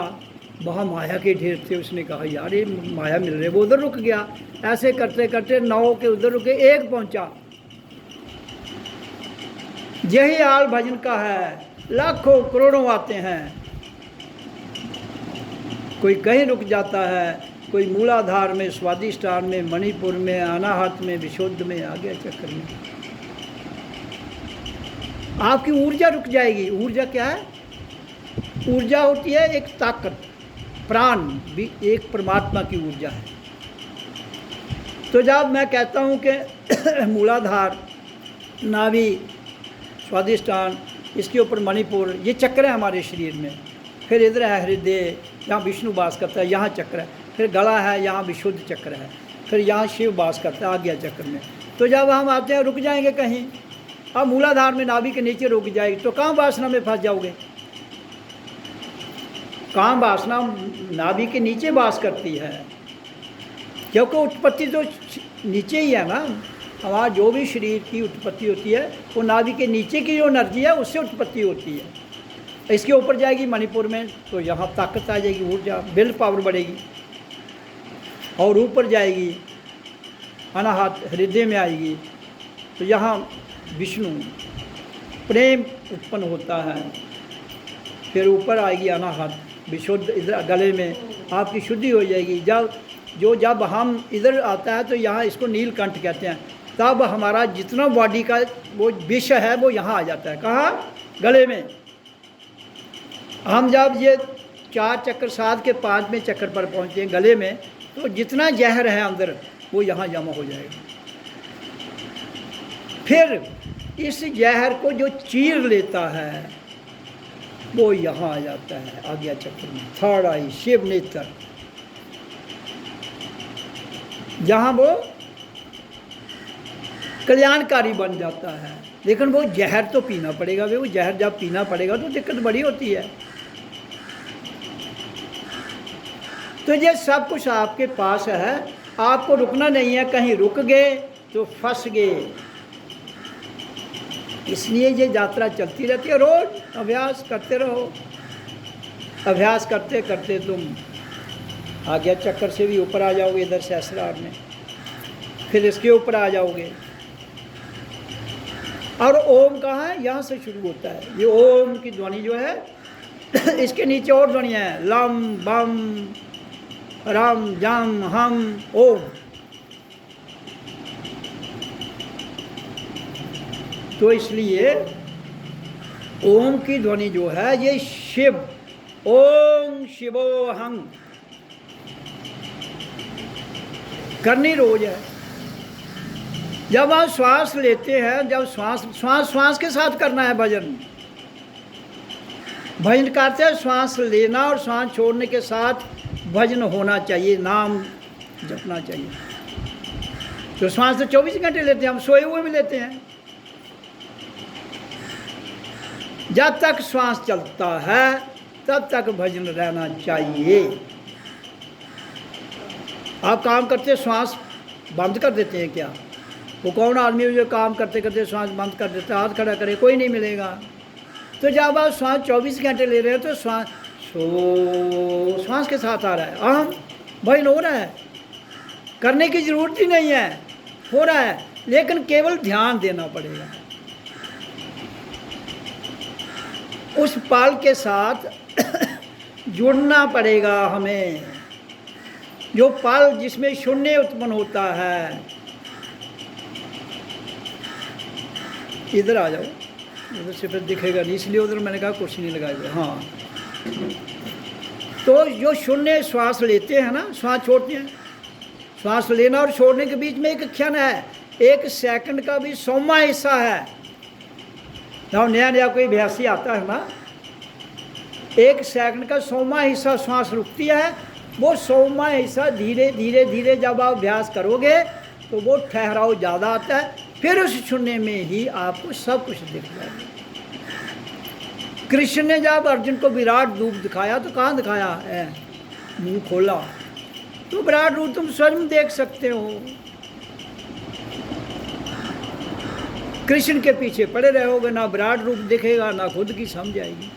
वहाँ माया के ढेर थे। उसने कहा यार ये माया मिल रहे, वो उधर रुक गया। ऐसे करते करते 9 के उधर रुके, एक पहुँचा। यही हाल भजन का है, लाखों करोड़ों आते हैं, कोई कहीं रुक जाता है, कोई मूलाधार में, स्वादिष्ठान में, मणिपुर में, अनाहत में, विशुद्ध में, आ गया चक्कर में। आपकी ऊर्जा रुक जाएगी। ऊर्जा क्या है? ऊर्जा होती है एक ताकत, प्राण भी एक परमात्मा की ऊर्जा है। तो जब मैं कहता हूँ कि मूलाधार, नाभि, स्वादिष्ठान, इसके ऊपर मणिपुर, ये चक्र है हमारे शरीर में। फिर इधर है हृदय, यहाँ विष्णु वास करता है, यहाँ चक्र है। फिर गला है, यहाँ विशुद्ध चक्र है। फिर यहाँ शिव वास करता है, आ गया चक्र में। तो जब हम आते हैं रुक जाएंगे कहीं, अब मूलाधार में नाभि के नीचे रुक जाएगी तो काम वासना में फंस जाओगे। काम वासना नाभि के नीचे वास करती है, क्योंकि उत्पत्ति तो नीचे ही है ना। हमारा जो भी शरीर की उत्पत्ति होती है वो नाभि के नीचे की जो एनर्जी है उससे उत्पत्ति होती है। इसके ऊपर जाएगी मणिपुर में तो यहाँ ताकत आ जाएगी, ऊर्जा, विल पावर बढ़ेगी। और ऊपर जाएगी अनाहत, हृदय में आएगी तो यहाँ विष्णु, प्रेम उत्पन्न होता है। फिर ऊपर आएगी अनाहत, विशुद्ध, इधर गले में आपकी शुद्धि हो जाएगी। जब हम इधर आता है तो यहाँ इसको नीलकंठ कहते हैं। तब हमारा जितना बॉडी का वो विष है वो यहाँ आ जाता है। कहाँ? गले में। हम जब ये 4 चक्र 7 के 5वें चक्र पर पहुँचते हैं गले में, तो जितना जहर है अंदर वो यहाँ जमा हो जाएगा। फिर इस जहर को जो चीर लेता है वो यहाँ आ जाता है, आ गया चक्र में, थर्ड आई, शिव नेत्र, जहाँ वो कल्याणकारी बन जाता है। लेकिन वो जहर तो पीना पड़ेगा। वो जहर जब पीना पड़ेगा तो दिक्कत बड़ी होती है। तो ये सब कुछ आपके पास है, आपको रुकना नहीं है। कहीं रुक गए तो फंस गए। इसलिए ये यात्रा चलती रहती है। रोज अभ्यास करते रहो। अभ्यास करते करते तुम आज्ञा चक्र से भी ऊपर आ जाओगे, इधर सहस्रार में, फिर इसके ऊपर आ जाओगे। और ओम कहाँ है? यहाँ से शुरू होता है। ये ओम की ध्वनि जो है इसके नीचे और ध्वनियाँ हैं, लम बम रम जम हम ओम। तो इसलिए ओम की ध्वनि जो है ये शिव, ओम शिवोहम करनी रोज है। जब आप श्वास लेते हैं, जब श्वास के साथ करना है भजन। भजन करते हैं श्वास लेना और श्वास छोड़ने के साथ भजन होना चाहिए, नाम जपना चाहिए। तो श्वास तो 24 घंटे लेते हैं, हम सोए हुए भी लेते हैं। जब तक श्वास चलता है तब तक भजन रहना चाहिए। आप काम करते श्वास बंद कर देते हैं क्या? वो कौन आदमी जो काम करते करते श्वास बंद कर देता है? हाथ खड़ा करे, कोई नहीं मिलेगा। तो जब आप श्वास 24 घंटे ले रहे हो तो श्वास के साथ आ रहा है, अहम भजन हो रहा है, करने की ज़रूरत ही नहीं है, हो रहा है, लेकिन केवल ध्यान देना पड़ेगा उस पल के साथ जुड़ना पड़ेगा हमें। जो पल जिसमें शून्य उत्पन्न होता है, इधर आ जाओ, उधर से फिर दिखेगा नहीं, इसलिए उधर मैंने कहा कुछ नहीं लगाया। हाँ, तो जो शून्य श्वास लेते हैं ना, श्वास छोड़ते हैं, श्वास लेना और छोड़ने के बीच में एक क्षण है, 1 सेकंड का भी 100वां हिस्सा है। जब नया नया कोई अभ्यासी आता है ना, 1 सेकंड का 100वां हिस्सा श्वास रुकती है। वो 100वां हिस्सा धीरे धीरे धीरे जब आप अभ्यास करोगे तो वो ठहराव ज़्यादा आता है, फिर उस शून्य में ही आपको सब कुछ दिख जाएगा। कृष्ण ने जब अर्जुन को विराट रूप दिखाया तो कहाँ दिखाया है? मुंह खोला, तो विराट रूप तुम स्वयं देख सकते हो। कृष्ण के पीछे पड़े रहोगे, ना विराट रूप दिखेगा, ना खुद की समझ आएगी।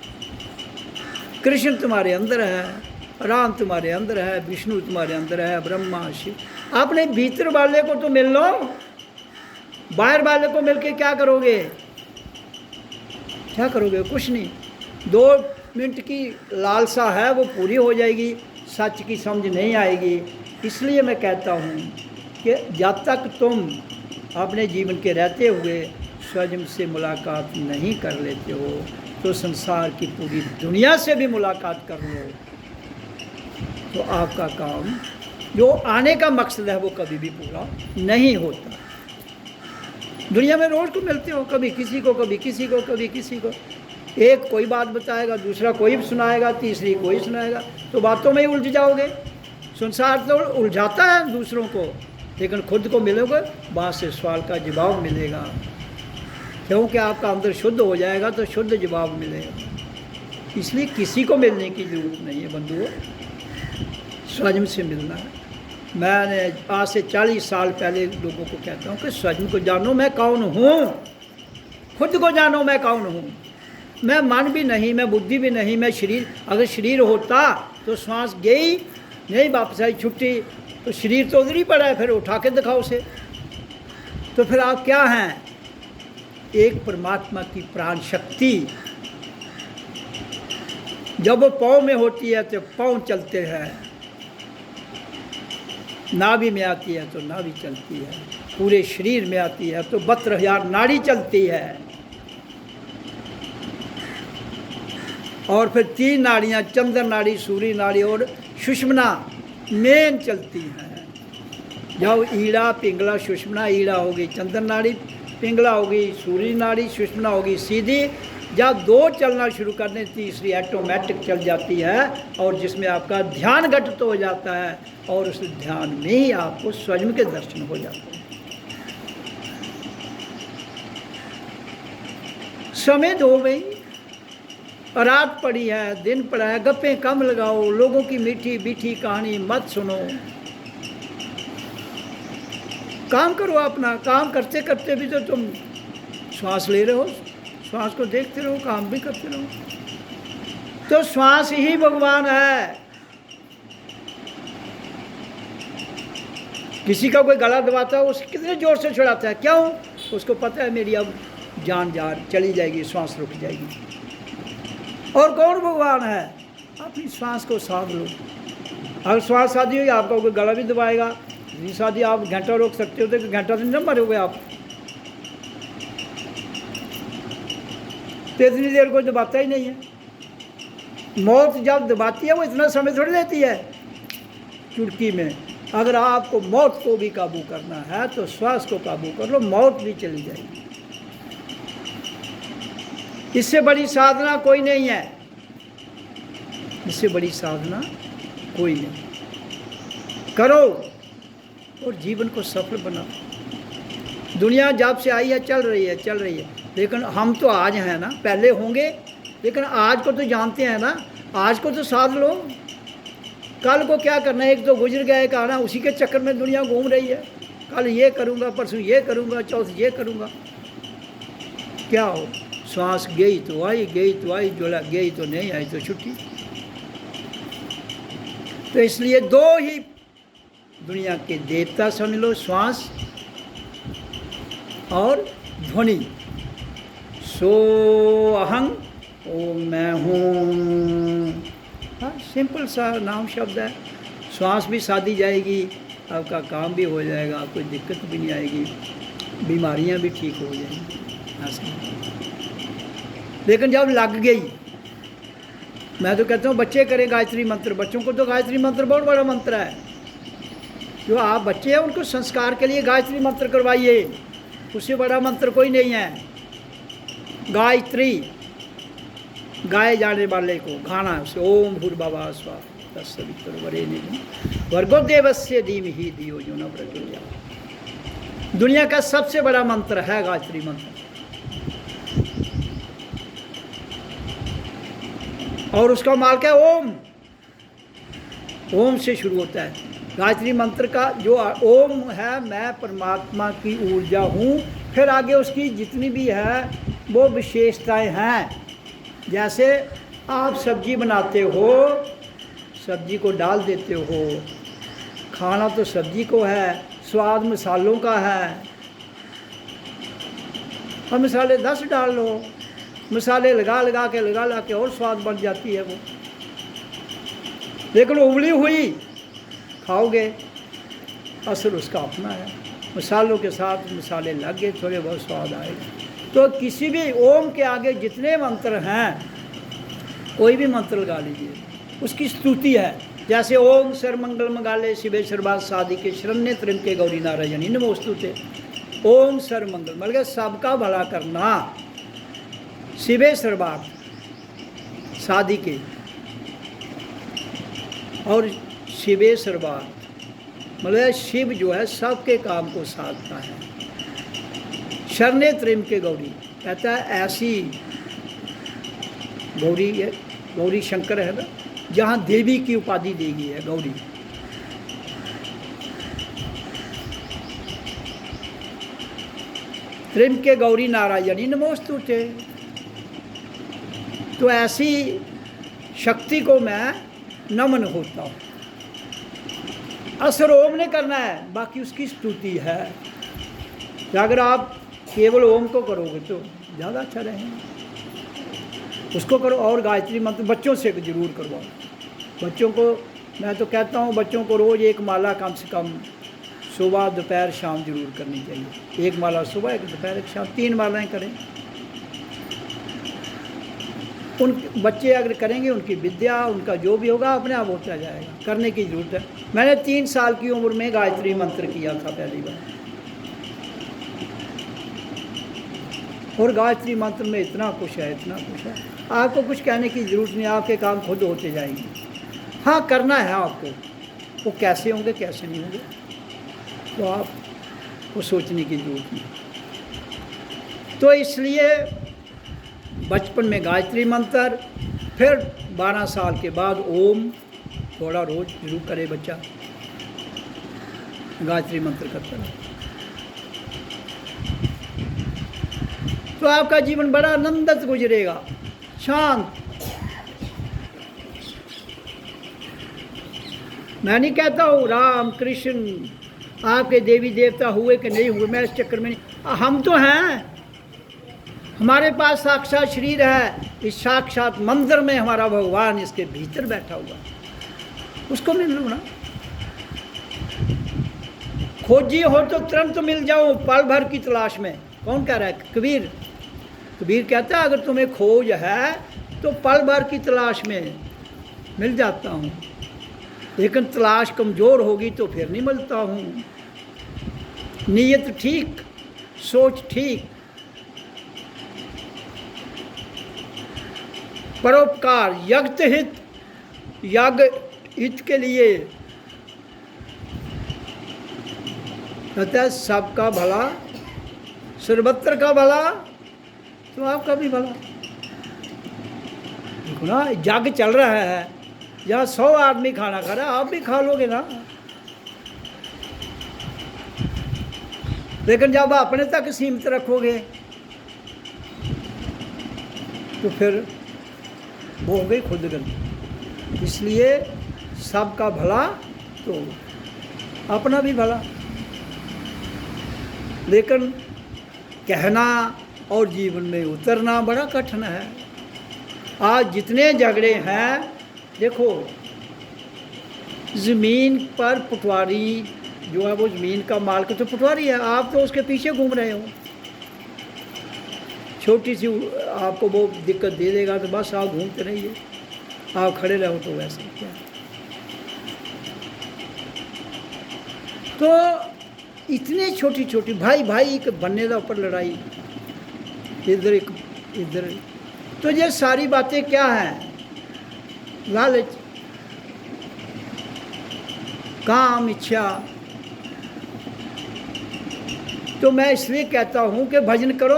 कृष्ण तुम्हारे अंदर है, राम तुम्हारे अंदर है, विष्णु तुम्हारे अंदर है, ब्रह्मा शिव। अपने भीतर वाले को तो मिल लो, बाहर वाले को मिलके क्या करोगे? क्या करोगे? कुछ नहीं। 2 मिनट की लालसा है वो पूरी हो जाएगी, सच की समझ नहीं आएगी। इसलिए मैं कहता हूँ कि जब तक तुम अपने जीवन के रहते हुए स्वयं से मुलाकात नहीं कर लेते हो तो संसार की पूरी दुनिया से भी मुलाकात कर लो तो आपका काम जो आने का मकसद है वो कभी भी पूरा नहीं होता। दुनिया में रोज़ को मिलते हो, कभी किसी को, कभी किसी को, कभी किसी को। एक कोई बात बताएगा, दूसरा कोई सुनाएगा, तीसरी कोई सुनाएगा, तो बातों में ही उलझ जाओगे। संसार तो उलझाता है दूसरों को, लेकिन खुद को मिलोगे वहाँ से सवाल का जवाब मिलेगा, क्योंकि आपका अंदर शुद्ध हो जाएगा तो शुद्ध जवाब मिलेगा। इसलिए किसी को मिलने की ज़रूरत नहीं है बंधुओं, स्वयं से मिलना है। मैंने आज से 40 साल पहले लोगों को कहता हूँ कि स्वयं को जानो मैं कौन हूँ, खुद को जानो मैं कौन हूँ। मैं मन भी नहीं, मैं बुद्धि भी नहीं, मैं शरीर। अगर शरीर होता तो श्वास गई नहीं, वापस आई छुट्टी, तो शरीर तो उधर ही पड़ा है, फिर उठा के दिखाओ उसे। तो फिर आप क्या हैं? एक परमात्मा की प्राण शक्ति। जब वो पाँव में होती है तो पाँव चलते हैं, नाभि में आती है तो नाभि चलती है, पूरे शरीर में आती है तो 72,000 नाड़ी चलती है, और फिर 3 नाड़ियाँ चंद्र नाड़ी, सूर्य नाड़ी और सुषुम्ना मेन चलती हैं। जब ईड़ा पिंगला सुषुम्ना, ईड़ा होगी चंद्र नाड़ी, पिंगला होगी सूर्य नाड़ी, सुषुम्ना होगी सीधी। जब 2 चलना शुरू कर दें, तीसरी ऑटोमेटिक चल जाती है, और जिसमें आपका ध्यान घटित हो जाता है, और उस ध्यान में ही आपको स्वयं के दर्शन हो जाते हैं। समय दो भाई, रात पड़ी है, दिन पड़ा है, गप्पे कम लगाओ, लोगों की मीठी मीठी कहानी मत सुनो। काम करो अपना। काम करते करते भी तो तुम श्वास ले रहे हो, श्वास को देखते रहो, काम भी करते रहो। तो श्वास ही भगवान है। किसी का कोई गला दबाता है, उसे कितने जोर से छुड़ाता है, क्यों? उसको पता है मेरी अब जान चली जाएगी, श्वास रुक जाएगी। और कौन भगवान है? अपनी श्वास को साध लो। अगर श्वास साधी होगी, आपका कोई गला भी दबाएगा, नहीं साधी, आप घंटा रोक सकते हो, तो घंटा दिन न मरोगे आप। तो इतनी देर कोई दबाता ही नहीं है। मौत जब दबाती है वो इतना समय थोड़ी लेती है, चुटकी में अगर आपको मौत को भी काबू करना है तो श्वास को काबू कर लो, मौत भी चली जाएगी। इससे बड़ी साधना कोई नहीं है, इससे बड़ी साधना कोई नहीं। करो और जीवन को सफल बनाओ। दुनिया जब से आई है चल रही है, लेकिन हम तो आज हैं ना, पहले होंगे, लेकिन आज को तो जानते हैं ना, आज को तो साध लो। कल को क्या करना है, एक तो गुजर गया, एक आना, उसी के चक्कर में दुनिया घूम रही है। कल ये करूँगा, परसों ये करूँगा, चौथ ये करूँगा, क्या हो। श्वास गई तो आई, जोला गई तो नहीं आई तो छुट्टी। तो इसलिए दो ही दुनिया के देवता समझ लो, श्वास और ध्वनि। सो अहं, ओ मैं हूँ। हाँ, सिंपल सा नाम शब्द है। श्वास भी साधी जाएगी, आपका काम भी हो जाएगा, कोई दिक्कत भी नहीं आएगी, बीमारियां भी ठीक हो जाएंगी ऐसा। लेकिन जब लग गई, मैं तो कहता हूँ बच्चे करें गायत्री मंत्र। बच्चों को तो गायत्री मंत्र बहुत बड़ा मंत्र है। जो आप बच्चे हैं उनको संस्कार के लिए गायत्री मंत्र करवाइए, उससे बड़ा मंत्र कोई नहीं है। गायत्री, गाए जाने वाले को गाना है उसे। ओम भूर्भुवः स्वः तत्सवितुर्वरेण्यं भर्गो देवस्य धीमहि धियो यो न प्रचोदयात्। दुनिया का सबसे बड़ा मंत्र है गायत्री मंत्र। और उसका मार्ग है ओम। ओम से शुरू होता है गायत्री मंत्र का। जो ओम है, मैं परमात्मा की ऊर्जा हूँ। फिर आगे उसकी जितनी भी है वो विशेषताएं हैं। जैसे आप सब्जी बनाते हो, सब्जी को डाल देते हो, खाना तो सब्जी को है, स्वाद मसालों का है। और मसाले 10 डाल लो, मसाले लगा के और स्वाद बन जाती है वो। लेकिन उबली हुई खाओगे, असर उसका अपना है। मसालों के साथ मसाले लग गए, थोड़े बहुत स्वाद आएगा। तो किसी भी ओम के आगे जितने मंत्र हैं, कोई भी मंत्र लगा लीजिए, उसकी स्तुति है। जैसे ओम सर्वमंगल मंगाले शिवे सर्वार्थ साधिके शरण्ये त्र्यंबके गौरी नारायणी नमोस्तुते। ओम सर्वमंगल मतलब सबका भला करना, शिवे सर्वार्थ साधिके, और शिवे सर्वार्थ मतलब शिव जो है सबके काम को साधता है। शरण्ये त्र्यंबके गौरी कहता है ऐसी गौरी है, गौरी शंकर है ना, जहाँ देवी की उपाधि दी गई है गौरी। त्र्यंबके गौरी नारायणी नमोस्तुते। तो ऐसी शक्ति को मैं नमन होता हूँ। असर ओम ने करना है, बाकी उसकी स्तुति है। अगर आप केवल ओम को करोगे तो ज़्यादा अच्छा रहेगा। उसको करो। और गायत्री मंत्र बच्चों से ज़रूर करवाओ। बच्चों को मैं तो कहता हूँ, बच्चों को रोज़ एक माला कम से कम सुबह दोपहर शाम जरूर करनी चाहिए। एक माला सुबह, एक दोपहर, एक शाम, 3 मालाएं करें। उन बच्चे अगर करेंगे, उनकी विद्या, उनका जो भी होगा अपने आप होता जाएगा। करने की ज़रूरत है। मैंने 3 साल की उम्र में गायत्री मंत्र किया था पहली बार। और गायत्री मंत्र में इतना कुछ है, इतना कुछ है, आपको कुछ कहने की ज़रूरत नहीं। आपके काम खुद होते जाएंगे। हाँ, करना है आपको। वो कैसे होंगे कैसे नहीं होंगे तो आपको सोचने की ज़रूरत नहीं। तो इसलिए बचपन में गायत्री मंत्र, फिर 12 साल के बाद ओम थोड़ा रोज़ जरूर करे बच्चा, गायत्री मंत्र करता है। तो आपका जीवन बड़ा आनंदित गुजरेगा, शांत। मैं नहीं कहता हूँ राम कृष्ण आपके देवी देवता हुए कि नहीं हुए, मैं इस चक्कर में नहीं। हम तो हैं, हमारे पास साक्षात शरीर है। इस साक्षात मंदिर में हमारा भगवान इसके भीतर बैठा हुआ, उसको मिल लो ना। खोजी हो तो तुरंत मिल जाओ, पल भर की तलाश में। कौन कह रहा है? कबीर। कबीर कहता है अगर तुम्हें खोज है तो पल भर की तलाश में मिल जाता हूँ। लेकिन तलाश कमज़ोर होगी तो फिर नहीं मिलता हूँ। नीयत ठीक, सोच ठीक, परोपकार, यज्ञ हित, याग हित के लिए कहता है सबका भला, सर्वत्र का भला, तो आपका भी भला। देखो ना, यज्ञ चल रहा है, जहाँ 100 आदमी खाना खा रहा है, आप भी खा लोगे ना। लेकिन जब अपने तक सीमित रखोगे तो फिर वो हो गई खुद गलती। इसलिए सबका भला तो अपना भी भला। लेकिन कहना और जीवन में उतरना बड़ा कठिन है। आज जितने झगड़े हैं, देखो ज़मीन पर पटवारी जो है वो ज़मीन का मालिक तो पटवारी है, आप तो उसके पीछे घूम रहे हो। छोटी सी आपको वो दिक्कत दे देगा तो बस आप घूमते रहिए, आप खड़े रहो तो वैसे क्या। तो इतने छोटी छोटी भाई भाई के बनने का ऊपर लड़ाई, इधर एक इधर। तो ये सारी बातें क्या हैं? लालच, काम, इच्छा। तो मैं इसलिए कहता हूँ कि भजन करो,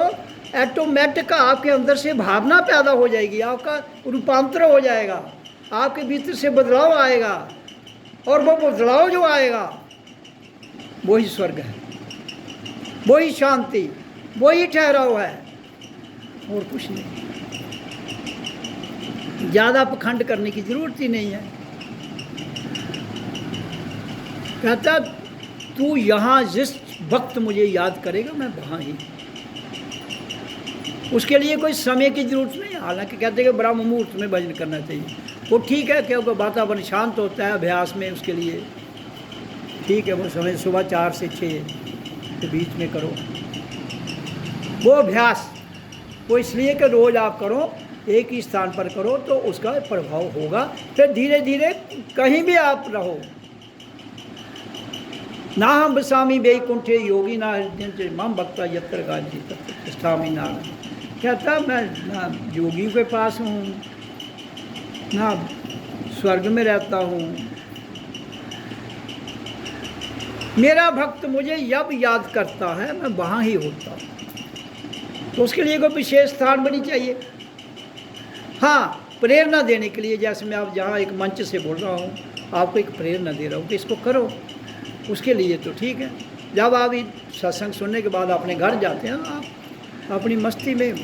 ऑटोमेटिक आपके अंदर से भावना पैदा हो जाएगी, आपका रूपांतर हो जाएगा, आपके भीतर से बदलाव आएगा, और वो बदलाव जो आएगा वही स्वर्ग है, वही शांति, वही ठहराव है, और कुछ नहीं। ज़्यादा पखंड करने की ज़रूरत ही नहीं है। कहता तू यहाँ जिस वक्त मुझे याद करेगा मैं वहाँ ही। उसके लिए कोई समय की ज़रूरत नहीं। हालांकि कहते हैं कि ब्रह्म मुहूर्त में भजन करना चाहिए, वो ठीक है, क्योंकि वातावरण शांत होता है अभ्यास में, उसके लिए ठीक है। वो समय सुबह 4 से 6 के बीच में करो वो अभ्यास। वो इसलिए कि रोज़ आप करो, एक ही स्थान पर करो तो उसका प्रभाव होगा। फिर धीरे धीरे कहीं भी आप रहो। ना हम बसामी बेकुंठे योगी ना हृदय मम भक्ता यत्र गाजी तत्र नारायण। कहता मैं ना योगी के पास हूँ, ना स्वर्ग में रहता हूँ। मेरा भक्त मुझे जब याद करता है मैं वहाँ ही होता हूँ। तो उसके लिए कोई विशेष स्थान बनी चाहिए। हाँ, प्रेरणा देने के लिए, जैसे मैं आप जहाँ एक मंच से बोल रहा हूँ, आपको एक प्रेरणा दे रहा हूँ कि इसको करो, उसके लिए तो ठीक है। जब आप सत्संग सुनने के बाद अपने घर जाते हैं, आप अपनी मस्ती में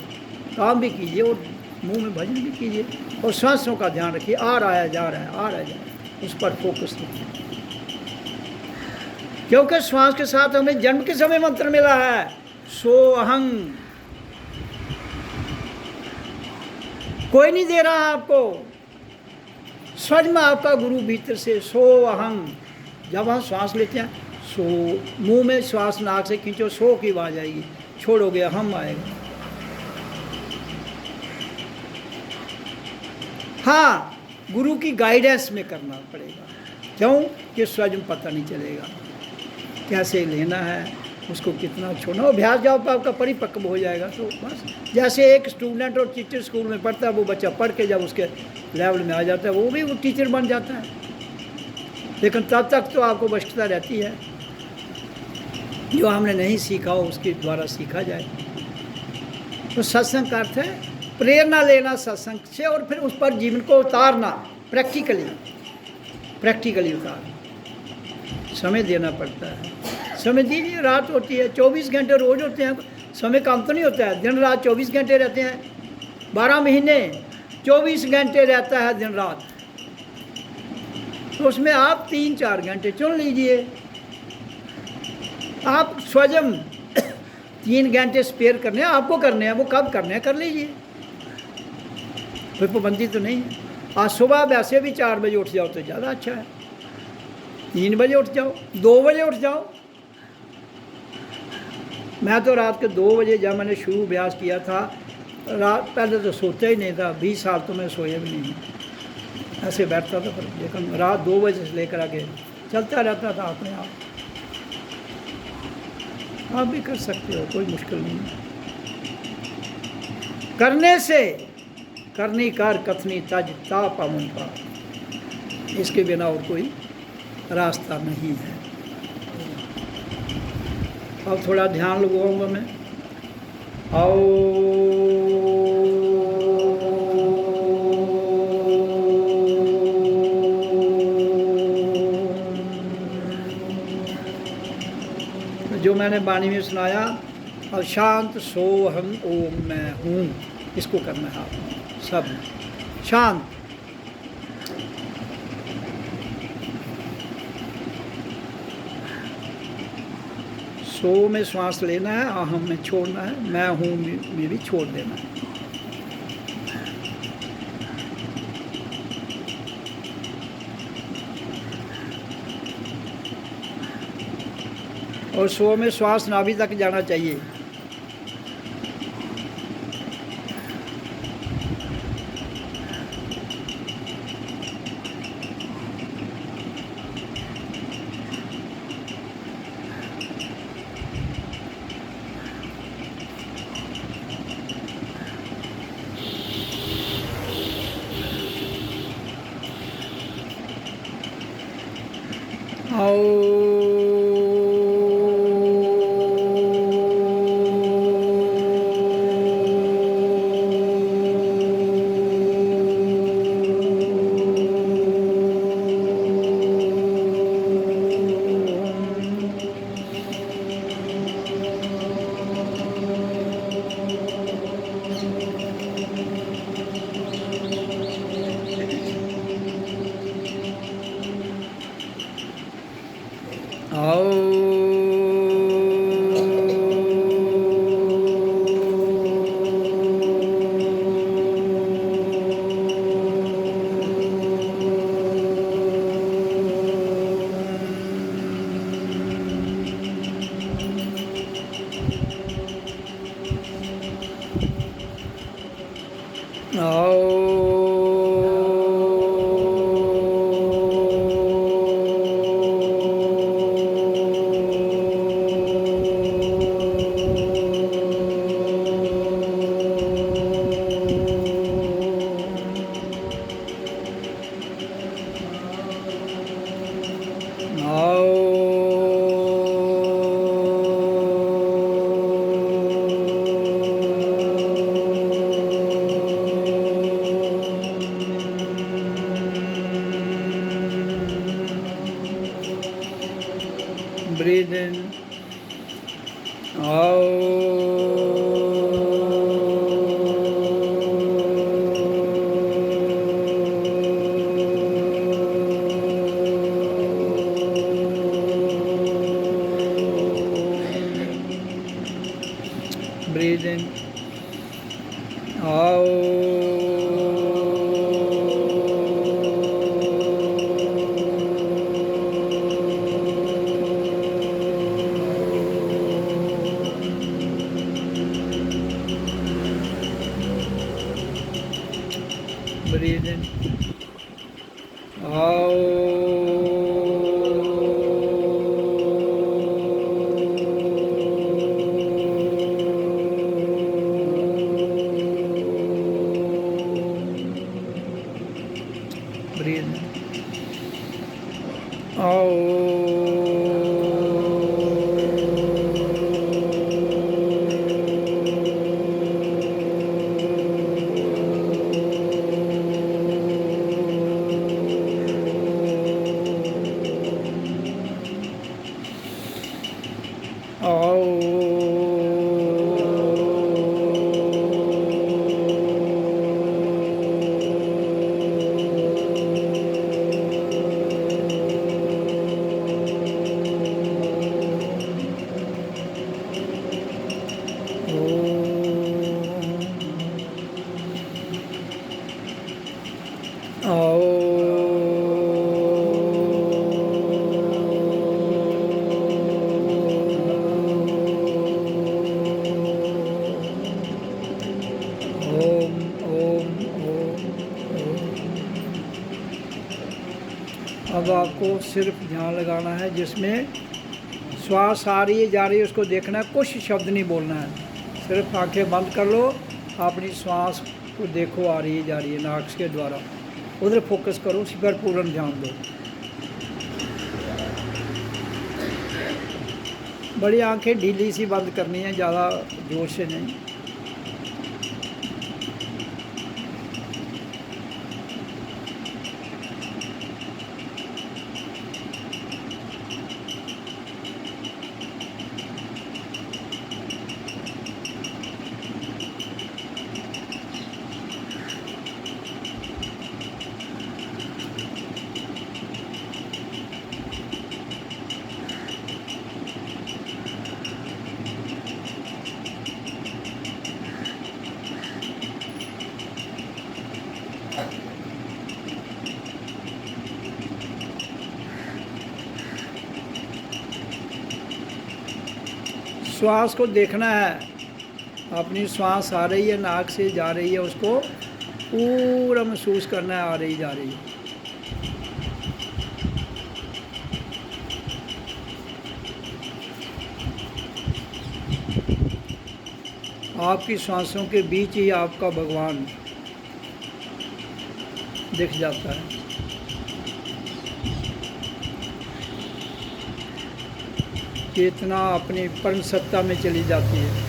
काम भी कीजिए और मुंह में भजन भी कीजिए, और सांसों का ध्यान रखिए। आ रहा है, जा रहा है, आ रहा है, जा रहा है, उस पर फोकस रखिए। क्योंकि श्वास के साथ हमें जन्म के समय मंत्र मिला है, सो अहं। कोई नहीं दे रहा आपको, स्वयं आपका गुरु भीतर से सो अहं। जब हम श्वास लेते हैं, सो, मुंह में श्वास नाक से खींचो, सो की आवाज आएगी, छोड़ोगे हम आएगा। हाँ, गुरु की गाइडेंस में करना पड़ेगा। क्यों कि स्वयं पता नहीं चलेगा कैसे लेना है, उसको कितना छोड़ना। अभ्यास जब आपका परिपक्व हो जाएगा तो बस, जैसे एक स्टूडेंट और टीचर स्कूल में पढ़ता है, वो बच्चा पढ़ के जब उसके लेवल में आ जाता है वो भी वो टीचर बन जाता है। लेकिन तब तक तो आपको वस्तुता रहती है, जो हमने नहीं सीखा हो उसके द्वारा सीखा जाए। तो सत्संग का अर्थ है प्रेरणा लेना सत्संग से, और फिर उस पर जीवन को उतारना, प्रैक्टिकली उतारना। समय देना पड़ता है। समय दीजिए, रात होती है, 24 घंटे रोज़ होते हैं, समय कम तो नहीं होता है। दिन रात 24 घंटे रहते हैं, 12 महीने 24 घंटे रहता है दिन रात। तो उसमें आप 3-4 घंटे चुन लीजिए। आप स्वयं 3 घंटे स्पेयर करने हैं, आपको करने हैं, वो कब करने हैं कर लीजिए, कोई पाबंदी तो नहीं है। आज सुबह वैसे भी 4 बजे उठ जाओ तो ज़्यादा अच्छा है, 3 बजे उठ जाओ, 2 बजे उठ जाओ। मैं तो रात के 2 बजे जब मैंने शुरू अभ्यास किया था, रात पहले तो सोता ही नहीं था, 20 साल तो मैं सोया भी नहीं। ऐसे बैठता था, पर लेकिन रात 2 बजे से लेकर आगे चलता रहता था अपने आप। आप भी कर सकते हो, कोई मुश्किल नहीं है। करने से करनी कर कथनी तज ता पामुन का, इसके बिना और कोई रास्ता नहीं है। अब थोड़ा ध्यान लगाऊंगा मैं। आओ जो मैंने वाणी में सुनाया, अब शांत सोहम ओम मैं हूँ, इसको करना है आपने सब शांत। सो में श्वास लेना है, अहम में छोड़ना है, मैं हूँ में भी छोड़ देना है। और सो में श्वास नाभि तक जाना चाहिए। Breathe in, breathe in, breathe in, breathe in, आपको सिर्फ ध्यान लगाना है जिसमें श्वास आ रही है जा रही है उसको देखना है, कुछ शब्द नहीं बोलना है, सिर्फ आंखें बंद कर लो, अपनी श्वास को देखो आ रही है जा रही है नाक के द्वारा, उधर फोकस करो, उसी पर पूर्ण ध्यान दो। बड़ी आंखें ढीली सी बंद करनी है, ज़्यादा जोर से नहीं। श्वास को देखना है, अपनी श्वास आ रही है नाक से जा रही है उसको पूरा महसूस करना है, आ रही जा रही है। आपकी सांसों के बीच ही आपका भगवान दिख जाता है। चेतना अपनी परम सत्ता में चली जाती है।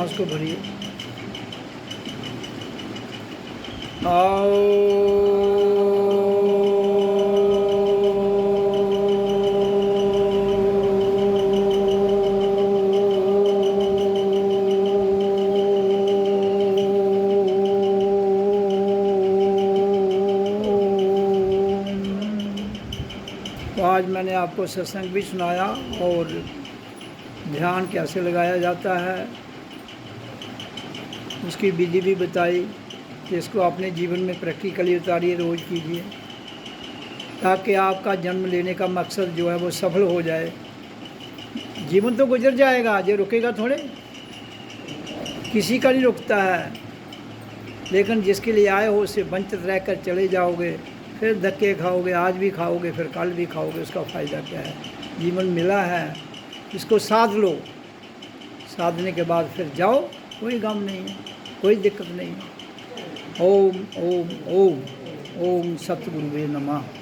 सांस को भरिए। आओ। तो आज मैंने आपको सत्संग भी सुनाया और ध्यान कैसे लगाया जाता है उसकी विधि भी बताई कि इसको अपने जीवन में प्रैक्टिकली उतारिए, रोज़ कीजिए, ताकि आपका जन्म लेने का मकसद जो है वो सफल हो जाए। जीवन तो गुजर जाएगा, जो रुकेगा थोड़े, किसी का नहीं रुकता है, लेकिन जिसके लिए आए हो उससे वंचित रहकर चले जाओगे, फिर धक्के खाओगे, आज भी खाओगे, फिर कल भी खाओगे, उसका फ़ायदा क्या है। जीवन मिला है, इसको साध लो, साधने के बाद फिर जाओ, कोई गम नहीं है, कोई दिक्कत नहीं है। ओम ओम ओम ओम सतगुरुवे नमः।